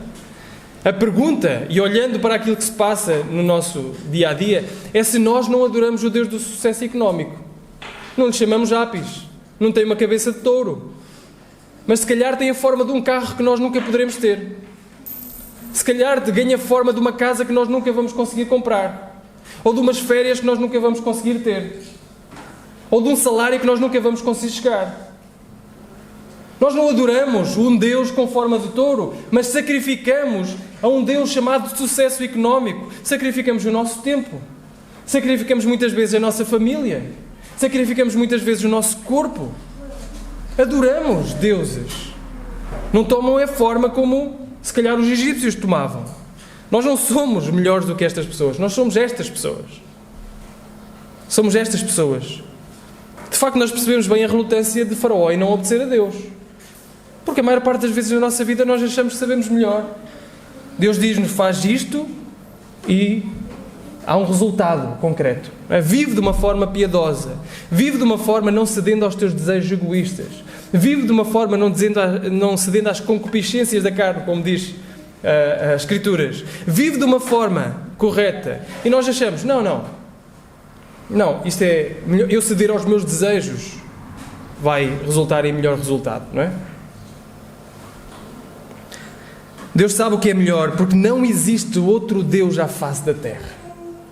A pergunta, e olhando para aquilo que se passa no nosso dia-a-dia, é se nós não adoramos o Deus do sucesso económico. Não lhe chamamos Apis, não tem uma cabeça de touro, mas se calhar tem a forma de um carro que nós nunca poderemos ter. Se calhar ganha a forma de uma casa que nós nunca vamos conseguir comprar. Ou de umas férias que nós nunca vamos conseguir ter. Ou de um salário que nós nunca vamos conseguir chegar. Nós não adoramos um Deus com forma de touro, mas sacrificamos a um Deus chamado de sucesso económico. Sacrificamos o nosso tempo. Sacrificamos muitas vezes a nossa família. Sacrificamos muitas vezes o nosso corpo. Adoramos deuses. Não tomam a forma como, se calhar, os egípcios tomavam. Nós não somos melhores do que estas pessoas. Nós somos estas pessoas. Somos estas pessoas. De facto, nós percebemos bem a relutância de Faraó em não obedecer a Deus. Porque a maior parte das vezes na nossa vida nós achamos que sabemos melhor. Deus diz-nos, faz isto e há um resultado concreto. Vive de uma forma piedosa. Vive de uma forma não cedendo aos teus desejos egoístas. Vive de uma forma não cedendo às concupiscências da carne, como diz as Escrituras. Vive de uma forma correta. E nós achamos, não, isto é melhor, eu ceder aos meus desejos vai resultar em melhor resultado, não é? Deus sabe o que é melhor, porque não existe outro Deus à face da terra.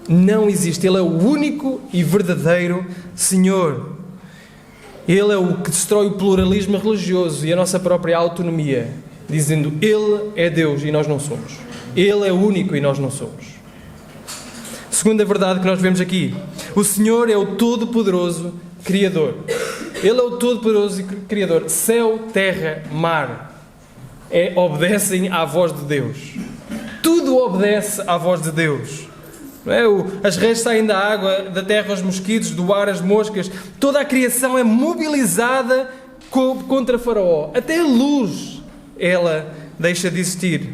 Não existe. Ele é o único e verdadeiro Senhor. Ele é o que destrói o pluralismo religioso e a nossa própria autonomia, dizendo: Ele é Deus e nós não somos. Ele é o único e nós não somos. Segunda verdade que nós vemos aqui: o Senhor é o Todo-Poderoso Criador. Ele é o Todo-Poderoso Criador. Céu, terra, mar obedecem à voz de Deus. Tudo obedece à voz de Deus. Não é? As redes saem da água, da terra os mosquitos, do ar as moscas. Toda a criação é mobilizada contra Faraó. Até a luz, ela deixa de existir.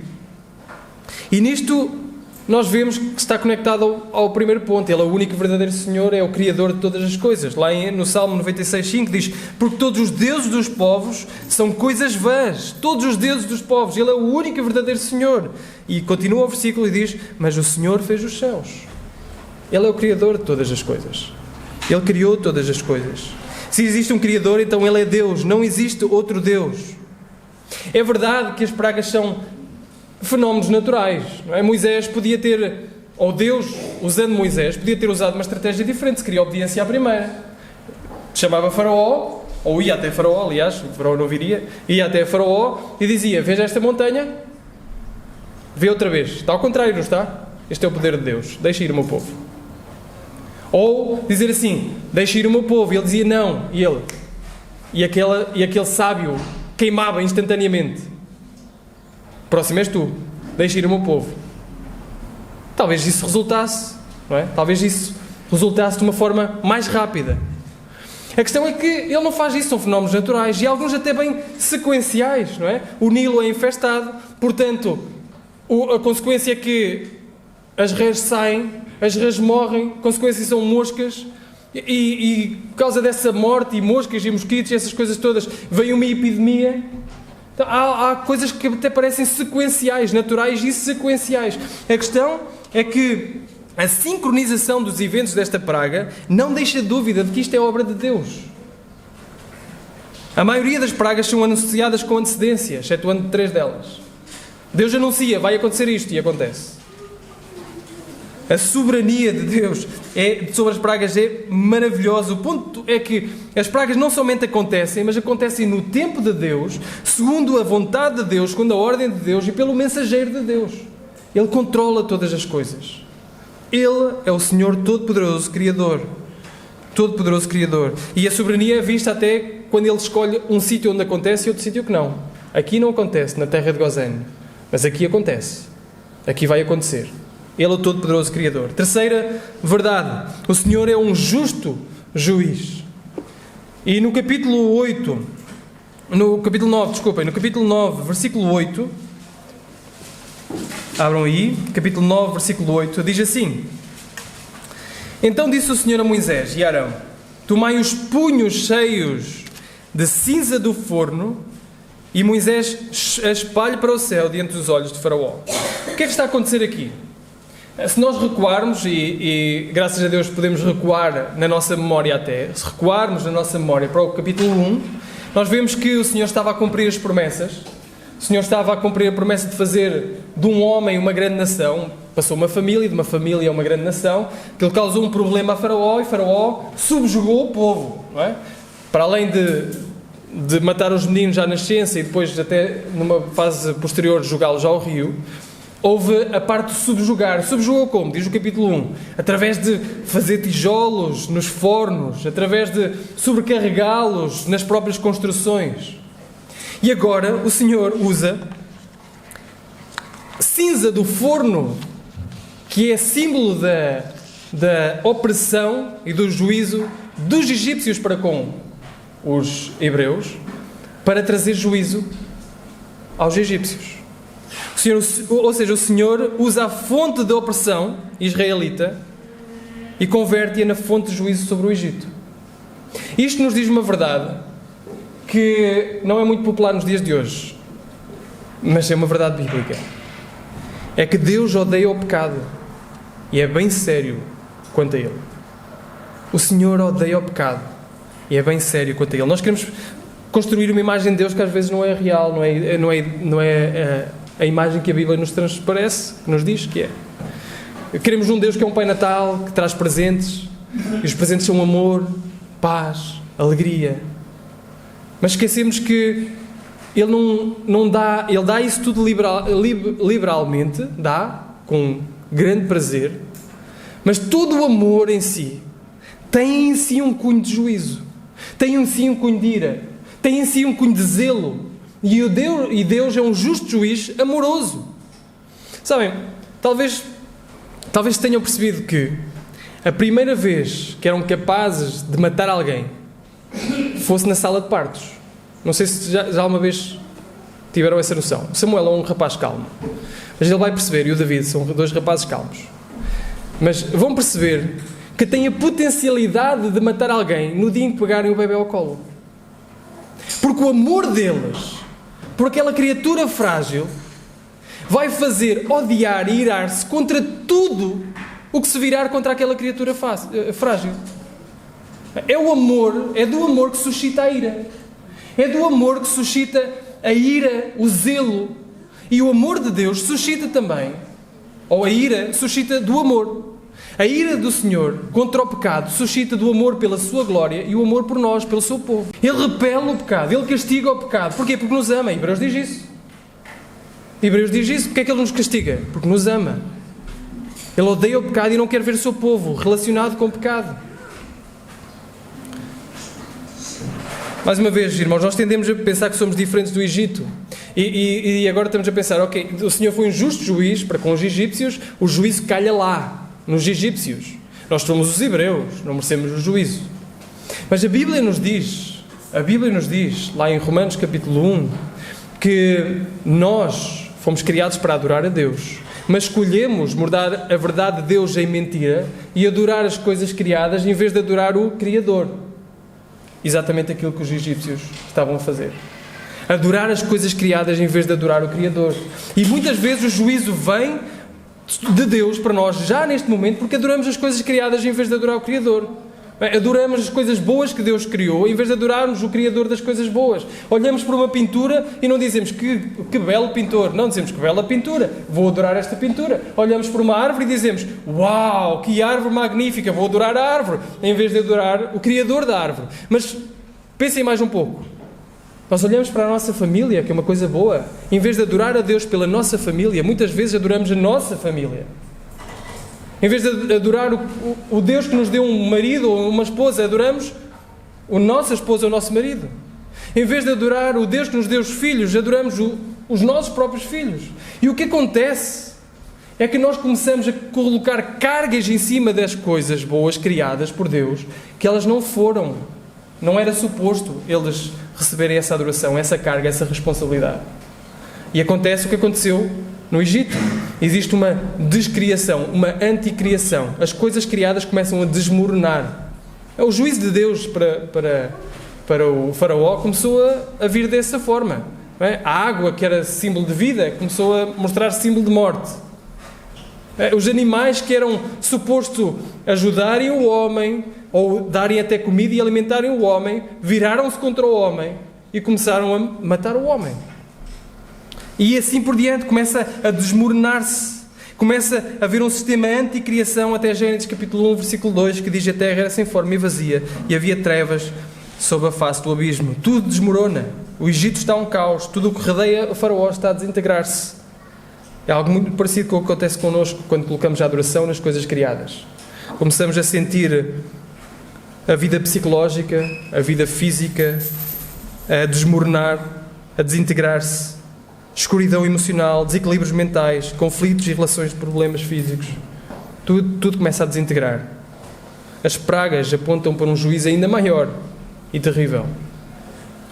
E nisto nós vemos que está conectado ao primeiro ponto. Ele é o único verdadeiro Senhor, é o Criador de todas as coisas. Lá no Salmo 96,5 diz: porque todos os deuses dos povos são coisas vãs. Todos os deuses dos povos. Ele é o único verdadeiro Senhor. E continua o versículo e diz: mas o Senhor fez os céus. Ele é o Criador de todas as coisas. Ele criou todas as coisas. Se existe um Criador, então Ele é Deus. Não existe outro Deus. É verdade que as pragas são fenómenos naturais, não é? Moisés podia ter, ou Deus, usando Moisés, podia ter usado uma estratégia diferente, se queria obediência à primeira. Chamava Faraó, ou ia até Faraó, aliás, o Faraó não viria, ia até Faraó e dizia: veja esta montanha, vê outra vez. Está ao contrário, não está? Este é o poder de Deus, deixa ir o meu povo. Ou dizer assim: deixa ir o meu povo, e ele dizia não, e aquele sábio queimava instantaneamente. Próximo és tu, deixa ir o meu povo. Talvez isso resultasse, não é? Talvez isso resultasse de uma forma mais rápida. A questão é que ele não faz isso, são fenómenos naturais e alguns até bem sequenciais, não é? O Nilo é infestado, portanto, a consequência é que as redes saem, as redes morrem, a consequência são moscas e por causa dessa morte e moscas e mosquitos e essas coisas todas, veio uma epidemia. Então, há coisas que até parecem sequenciais, naturais e sequenciais. A questão é que a sincronização dos eventos desta praga não deixa dúvida de que isto é obra de Deus. A maioria das pragas são anunciadas com antecedência, excetuando 3 delas. Deus anuncia: vai acontecer isto, e acontece. A soberania de Deus sobre as pragas é maravilhosa. O ponto é que as pragas não somente acontecem, mas acontecem no tempo de Deus, segundo a vontade de Deus, segundo a ordem de Deus e pelo mensageiro de Deus. Ele controla todas as coisas. Ele é o Senhor Todo-Poderoso Criador. Todo-Poderoso Criador. E a soberania é vista até quando Ele escolhe um sítio onde acontece e outro sítio que não. Aqui não acontece, na terra de Gozém. Mas aqui acontece. Aqui vai acontecer. Ele é o Todo-Poderoso Criador. Terceira verdade: o Senhor é um justo juiz. E no capítulo 9, versículo 8, abram aí, capítulo 9, versículo 8, diz assim: então disse o Senhor a Moisés e a Arão: tomai os punhos cheios de cinza do forno, e Moisés a espalhe para o céu diante dos olhos de Faraó. O que é que está a acontecer aqui? Se nós recuarmos, e graças a Deus podemos recuar na nossa memória até, se recuarmos na nossa memória para o capítulo 1, nós vemos que o Senhor estava a cumprir as promessas. O Senhor estava a cumprir a promessa de fazer de um homem uma grande nação. Passou uma família, de uma família a uma grande nação, que ele causou um problema a Faraó, e Faraó subjugou o povo, não é? Para além de matar os meninos já na nascença e depois até numa fase posterior jogá-los ao rio, houve a parte de subjugar. Subjugou como? Diz o capítulo 1. Através de fazer tijolos nos fornos, através de sobrecarregá-los nas próprias construções. E agora o Senhor usa cinza do forno, que é símbolo da opressão e do juízo dos egípcios para com os hebreus, para trazer juízo aos egípcios. Ou seja, o Senhor usa a fonte da opressão israelita e converte-a na fonte de juízo sobre o Egito. Isto nos diz uma verdade que não é muito popular nos dias de hoje, mas é uma verdade bíblica. É que Deus odeia o pecado e é bem sério quanto a ele. O Senhor odeia o pecado e é bem sério quanto a ele. Nós queremos construir uma imagem de Deus que às vezes não é real, não é a imagem que a Bíblia nos transparece, que nos diz que é. Queremos um Deus que é um Pai Natal, que traz presentes, e os presentes são amor, paz, alegria. Mas esquecemos que Ele Ele dá isso tudo liberalmente, dá, com grande prazer, mas todo o amor em si tem em si um cunho de juízo, tem em si um cunho de ira, tem em si um cunho de zelo, e Deus é um justo juiz amoroso. Sabem, talvez tenham percebido que a primeira vez que eram capazes de matar alguém fosse na sala de partos. Não sei se já uma vez tiveram essa noção. Samuel é um rapaz calmo, mas ele vai perceber, e o David são dois rapazes calmos, mas vão perceber que têm a potencialidade de matar alguém no dia em que pegarem o bebê ao colo, porque o amor deles por aquela criatura frágil vai fazer odiar e irar-se contra tudo o que se virar contra aquela criatura frágil. É do amor que suscita a ira. É do amor que suscita a ira, o zelo. E o amor de Deus suscita também, ou a ira suscita do amor. A ira do Senhor contra o pecado suscita do amor pela sua glória e o amor por nós, pelo seu povo. Ele repele o pecado, Ele castiga o pecado. Porquê? Porque nos ama. Hebreus diz isso. Hebreus diz isso. Porquê é que Ele nos castiga? Porque nos ama. Ele odeia o pecado e não quer ver o seu povo relacionado com o pecado. Mais uma vez, irmãos, nós tendemos a pensar que somos diferentes do Egito. E agora estamos a pensar, ok, o Senhor foi um justo juiz para com os egípcios, o juízo calha lá, nos egípcios. Nós somos os hebreus, não merecemos o juízo. Mas a Bíblia nos diz, lá em Romanos capítulo 1, que nós fomos criados para adorar a Deus, mas escolhemos mudar a verdade de Deus em mentira e adorar as coisas criadas em vez de adorar o Criador. Exatamente aquilo que os egípcios estavam a fazer. Adorar as coisas criadas em vez de adorar o Criador. E muitas vezes o juízo vem de Deus para nós, já neste momento, porque adoramos as coisas criadas em vez de adorar o Criador. Adoramos as coisas boas que Deus criou em vez de adorarmos o Criador das coisas boas. Olhamos para uma pintura e não dizemos que belo pintor. Não, dizemos que bela pintura, vou adorar esta pintura. Olhamos para uma árvore e dizemos, uau, que árvore magnífica, vou adorar a árvore, em vez de adorar o Criador da árvore. Mas pensem mais um pouco. Nós olhamos para a nossa família, que é uma coisa boa, em vez de adorar a Deus pela nossa família, muitas vezes adoramos a nossa família. Em vez de adorar o Deus que nos deu um marido ou uma esposa, adoramos a nossa esposa ou o nosso marido. Em vez de adorar o Deus que nos deu os filhos, adoramos os nossos próprios filhos. E o que acontece é que nós começamos a colocar cargas em cima das coisas boas criadas por Deus, que elas não foram. Não era suposto eles receberem essa adoração, essa carga, essa responsabilidade. E acontece o que aconteceu no Egito. Existe uma descriação, uma anticriação. As coisas criadas começam a desmoronar. O juízo de Deus para o faraó começou a vir dessa forma. Não é? A água, que era símbolo de vida, começou a mostrar símbolo de morte. Os animais que eram suposto ajudarem o homem, ou darem até comida e alimentarem o homem, viraram-se contra o homem e começaram a matar o homem. E assim por diante, começa a desmoronar-se. Começa a haver um sistema anticriação, até Gênesis capítulo 1, versículo 2, que diz: a terra era sem forma e vazia, e havia trevas sob a face do abismo. Tudo desmorona. O Egito está um caos. Tudo o que rodeia o faraó está a desintegrar-se. É algo muito parecido com o que acontece connosco quando colocamos a adoração nas coisas criadas. Começamos a sentir a vida psicológica, a vida física a desmoronar, a desintegrar-se. Escuridão emocional, desequilíbrios mentais, conflitos e relações de problemas físicos. Tudo começa a desintegrar. As pragas apontam para um juízo ainda maior e terrível.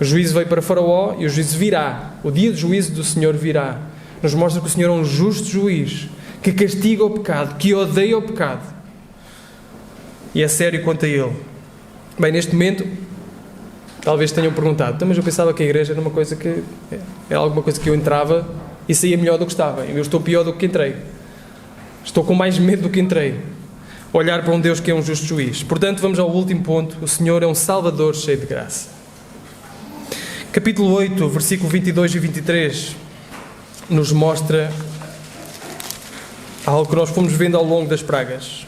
O juízo veio para Faraó e o juízo virá. O dia do juízo do Senhor virá. Nos mostra que o Senhor é um justo juiz, que castiga o pecado, que odeia o pecado. E é sério quanto a ele. Bem, neste momento, talvez tenham perguntado, então, mas eu pensava que a igreja era uma coisa que... era alguma coisa que eu entrava e saía melhor do que estava. Eu estou pior do que entrei. Estou com mais medo do que entrei. Olhar para um Deus que é um justo juiz. Portanto, vamos ao último ponto. O Senhor é um Salvador cheio de graça. Capítulo 8, versículo 22 e 23, nos mostra algo que nós fomos vendo ao longo das pragas.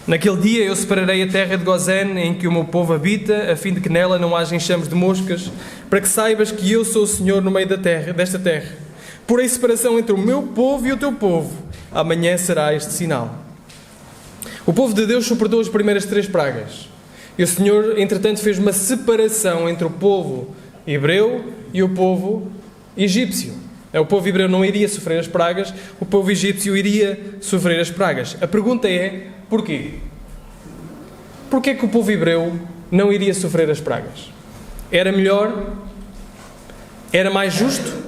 Naquele dia eu separarei a terra de Gozém, em que o meu povo habita, a fim de que nela não haja enxames de moscas, para que saibas que eu sou o Senhor no meio desta terra. Porei separação entre o meu povo e o teu povo. Amanhã será este sinal. O povo de Deus suportou as primeiras 3 pragas. E o Senhor, entretanto, fez uma separação entre o povo hebreu e o povo egípcio. O povo hebreu não iria sofrer as pragas, o povo egípcio iria sofrer as pragas. A pergunta é, porquê? Porquê é que o povo hebreu não iria sofrer as pragas? Era melhor? Era mais justo?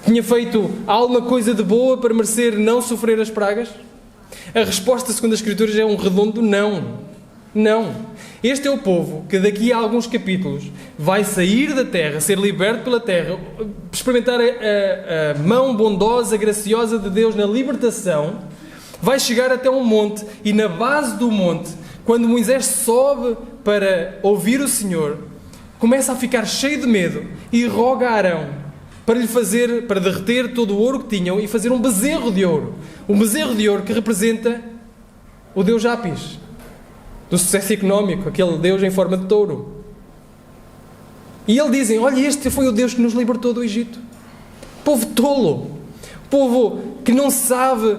Tinha feito alguma coisa de boa para merecer não sofrer as pragas? A resposta, segundo as Escrituras, é um redondo não. Não. Este é o povo que daqui a alguns capítulos vai sair da terra, ser liberto pela terra, experimentar a mão bondosa, graciosa de Deus na libertação, vai chegar até um monte e na base do monte, quando Moisés sobe para ouvir o Senhor, começa a ficar cheio de medo e roga a Arão para derreter todo o ouro que tinham e fazer um bezerro de ouro. Um bezerro de ouro que representa o Deus Apis, do sucesso económico, aquele Deus em forma de touro. E eles dizem, olha, este foi o Deus que nos libertou do Egito. Povo tolo, povo que não sabe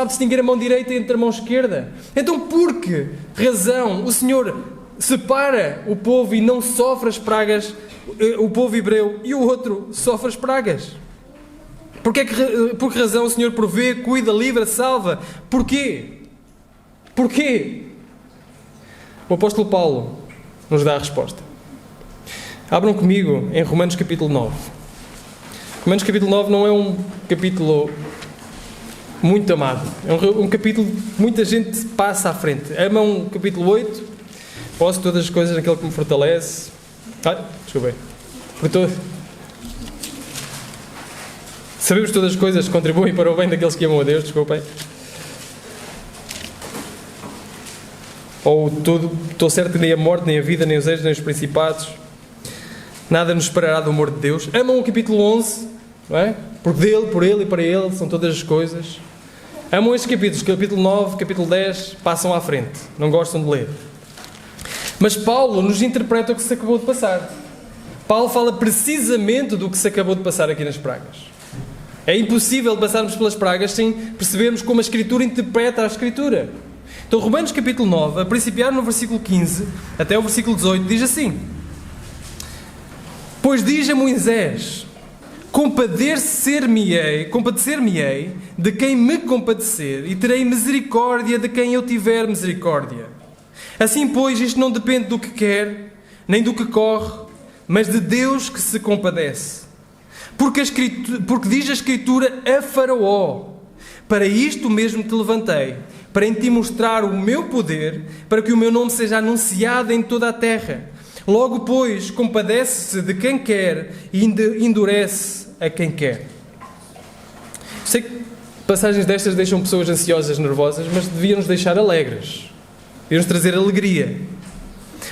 distinguir a mão direita entre a mão esquerda. Então por que razão o Senhor separa o povo e não sofre as pragas, o povo hebreu, e o outro sofre as pragas? Por que razão o Senhor provê, cuida, livra, salva? Porquê? Porquê? O apóstolo Paulo nos dá a resposta. Abram comigo em Romanos capítulo 9. Romanos capítulo 9 não é um capítulo muito amado. É um capítulo que muita gente passa à frente. Amam o capítulo 8. Posso todas as coisas naquele que me fortalece. Desculpem. Sabemos todas as coisas que contribuem para o bem daqueles que amam a Deus. Desculpem. Ou estou certo que nem a morte, nem a vida, nem os anjos, nem os principados, nada nos separará do amor de Deus. Amam o capítulo 11, não é? Porque dele, por ele e para ele são todas as coisas. Amam estes capítulos, capítulo 9, capítulo 10, passam à frente, não gostam de ler. Mas Paulo nos interpreta o que se acabou de passar. Paulo fala precisamente do que se acabou de passar aqui nas pragas. É impossível passarmos pelas pragas sem percebermos como a Escritura interpreta a Escritura. Então, Romanos capítulo 9, a principiar no versículo 15 até o versículo 18, diz assim: Pois diz a Moisés, compadecer-me-ei de quem me compadecer, e terei misericórdia de quem eu tiver misericórdia. Assim, pois, isto não depende do que quer, nem do que corre, mas de Deus que se compadece. Porque diz a Escritura a Faraó, para isto mesmo te levantei, para em ti mostrar o meu poder, para que o meu nome seja anunciado em toda a terra. Logo, pois, compadece-se de quem quer e endurece a quem quer. Sei que passagens destas deixam pessoas ansiosas, nervosas, mas deviam nos deixar alegres. Deviam nos trazer alegria.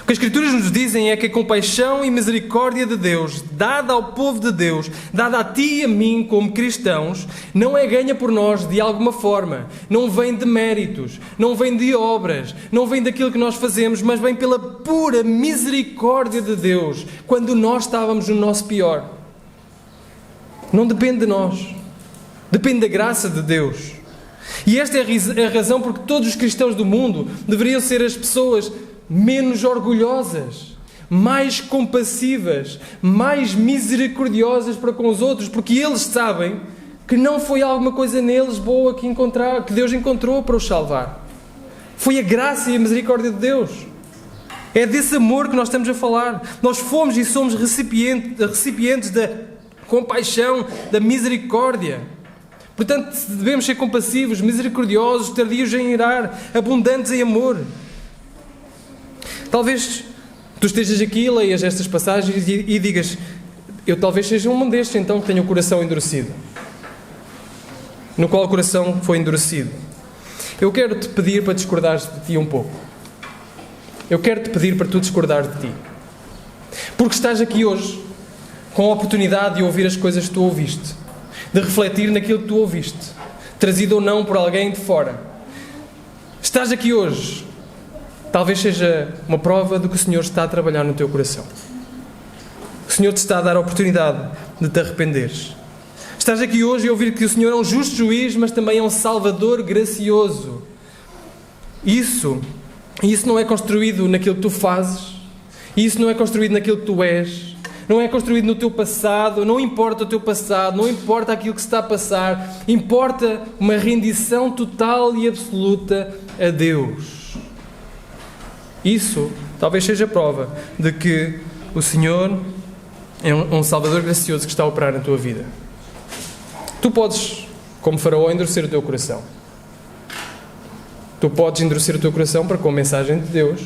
O que as Escrituras nos dizem é que a compaixão e misericórdia de Deus, dada ao povo de Deus, dada a ti e a mim como cristãos, não é ganha por nós de alguma forma. Não vem de méritos, não vem de obras, não vem daquilo que nós fazemos, mas vem pela pura misericórdia de Deus, quando nós estávamos no nosso pior. Não depende de nós, depende da graça de Deus. E esta é a razão porque todos os cristãos do mundo deveriam ser as pessoas menos orgulhosas, mais compassivas, mais misericordiosas para com os outros, porque eles sabem que não foi alguma coisa neles boa que Deus encontrou para os salvar. Foi a graça e a misericórdia de Deus. É desse amor que nós estamos a falar. Nós fomos e somos recipientes da compaixão, da misericórdia. Portanto, devemos ser compassivos, misericordiosos, tardios em irar, abundantes em amor. Talvez tu estejas aqui e leias estas passagens e digas: eu talvez seja um destes, então, que tenha o coração endurecido. No qual o coração foi endurecido. Eu quero-te pedir para discordares de ti um pouco. Eu quero-te pedir para tu discordares de ti. Porque estás aqui hoje com a oportunidade de ouvir as coisas que tu ouviste, de refletir naquilo que tu ouviste, trazido ou não por alguém de fora. estás aqui hoje, talvez seja uma prova de que o Senhor está a trabalhar no teu coração. O Senhor te está a dar a oportunidade de te arrependeres. Estás aqui hoje e ouvir que o Senhor é um justo juiz, mas também é um Salvador gracioso. Isso não é construído naquilo que tu fazes, isso não é construído naquilo que tu és, não é construído no teu passado, não importa o teu passado, não importa aquilo que se está a passar, importa uma rendição total e absoluta a Deus. Isso talvez seja prova de que o Senhor é um Salvador gracioso que está a operar na tua vida. Tu podes, como Faraó, endurecer o teu coração. Tu podes endurecer o teu coração para com a mensagem de Deus.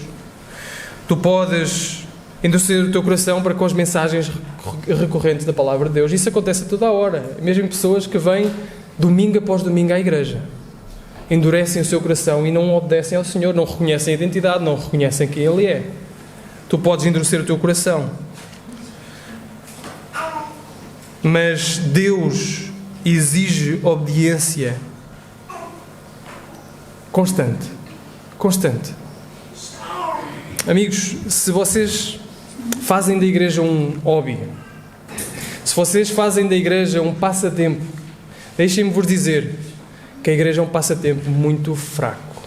Tu podes endurecer o teu coração para com as mensagens recorrentes da palavra de Deus. Isso acontece a toda a hora. Mesmo pessoas que vêm domingo após domingo à igreja. Endurecem o seu coração e não obedecem ao Senhor, não reconhecem a identidade, não reconhecem quem Ele é. Tu podes endurecer o teu coração. Mas Deus exige obediência constante. Amigos, se vocês fazem da igreja um hobby, se vocês fazem da igreja um passatempo, deixem-me vos dizer que a igreja é um passatempo muito fraco.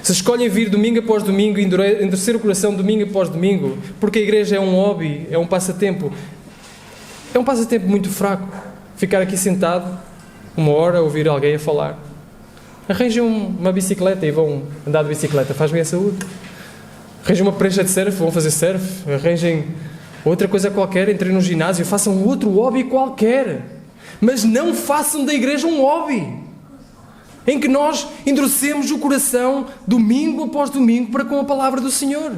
Se escolhem vir domingo após domingo e endurecer o coração domingo após domingo, porque a igreja é um hobby, é um passatempo muito fraco. Ficar aqui sentado, 1 hora, ouvir alguém a falar. Arranjem uma bicicleta e vão andar de bicicleta, faz bem a saúde. Arranjem uma prancha de surf, vão fazer surf. Arranjem outra coisa qualquer, entrem no ginásio, façam outro hobby qualquer. Mas não façam da igreja um hobby, em que nós endurecemos o coração domingo após domingo para com a palavra do Senhor.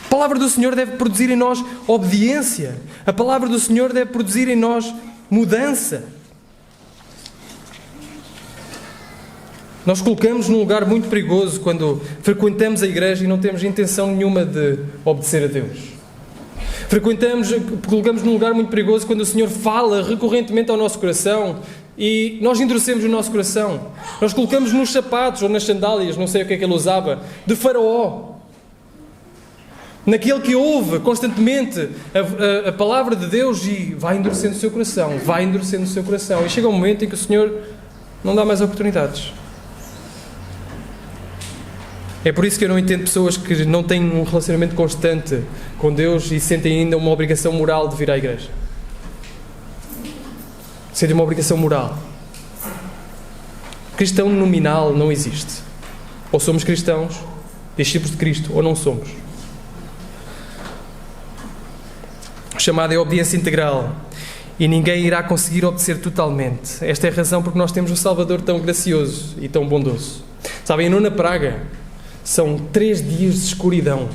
A palavra do Senhor deve produzir em nós obediência. A palavra do Senhor deve produzir em nós mudança. Nós colocamos num lugar muito perigoso quando frequentamos a igreja e não temos intenção nenhuma de obedecer a Deus. Colocamos num lugar muito perigoso quando o Senhor fala recorrentemente ao nosso coração e nós endurecemos o nosso coração. Nós colocamos nos sapatos ou nas sandálias, não sei o que é que ele usava, de Faraó. Naquele que ouve constantemente a palavra de Deus e vai endurecendo o seu coração. E chega um momento em que o Senhor não dá mais oportunidades. É por isso que eu não entendo pessoas que não têm um relacionamento constante com Deus e sentem ainda uma obrigação moral de vir à igreja. Seria uma obrigação moral. Cristão nominal não existe. Ou somos cristãos, discípulos de Cristo, ou não somos. O chamado é a obediência integral. E ninguém irá conseguir obedecer totalmente. Esta é a razão porque nós temos um Salvador tão gracioso e tão bondoso. Sabem, a nona praga são 3 dias de escuridão.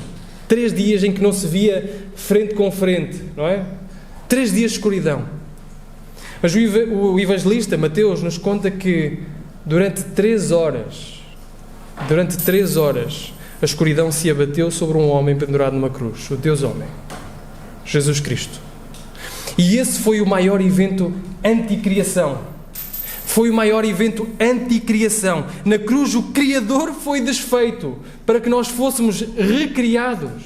3 dias em que não se via frente com frente, não é? 3 dias de escuridão. Mas o evangelista Mateus nos conta que durante 3 horas, a escuridão se abateu sobre um homem pendurado numa cruz, o Deus homem, Jesus Cristo. E esse foi o maior evento anticriação. Foi o maior evento anticriação. Na cruz o Criador foi desfeito para que nós fôssemos recriados.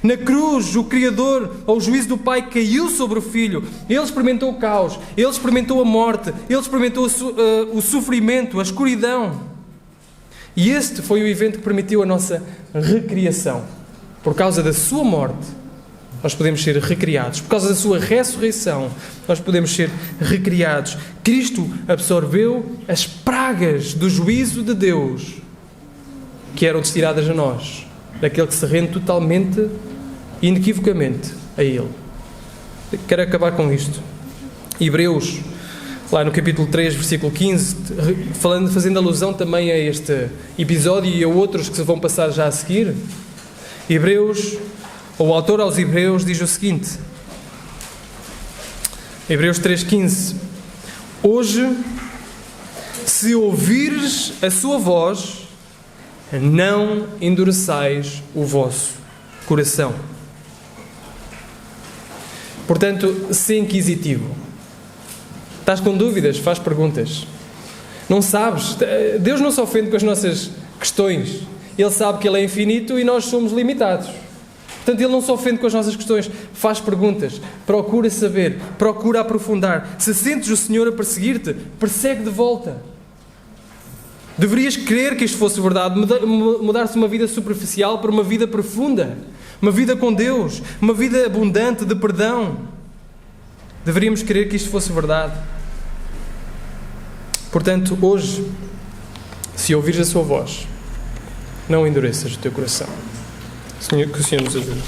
Na cruz o Criador, ao juízo do Pai, caiu sobre o Filho. Ele experimentou o caos, ele experimentou a morte, ele experimentou o sofrimento, a escuridão. E este foi o evento que permitiu a nossa recriação. Por causa da sua morte, nós podemos ser recriados. Por causa da sua ressurreição, nós podemos ser recriados. Cristo absorveu as pragas do juízo de Deus que eram destinadas a nós, daquele que se rende totalmente e inequivocamente a Ele. Quero acabar com isto. Hebreus, lá no capítulo 3, versículo 15, fazendo alusão também a este episódio e a outros que se vão passar já a seguir. O autor aos Hebreus diz o seguinte, Hebreus 3,15: Hoje, se ouvires a sua voz, não endureçais o vosso coração. Portanto, sê inquisitivo. Estás com dúvidas? Faz perguntas. Não sabes? Deus não se ofende com as nossas questões. Ele sabe que Ele é infinito e nós somos limitados. Portanto, Ele não se ofende com as nossas questões. Faz perguntas, procura saber, procura aprofundar. Se sentes o Senhor a perseguir-te, persegue de volta. Deverias crer que isto fosse verdade, mudar-se uma vida superficial para uma vida profunda, uma vida com Deus, uma vida abundante de perdão. Deveríamos crer que isto fosse verdade. Portanto, hoje, se ouvires a sua voz, não endureças o teu coração. Que o Senhor nos ajude.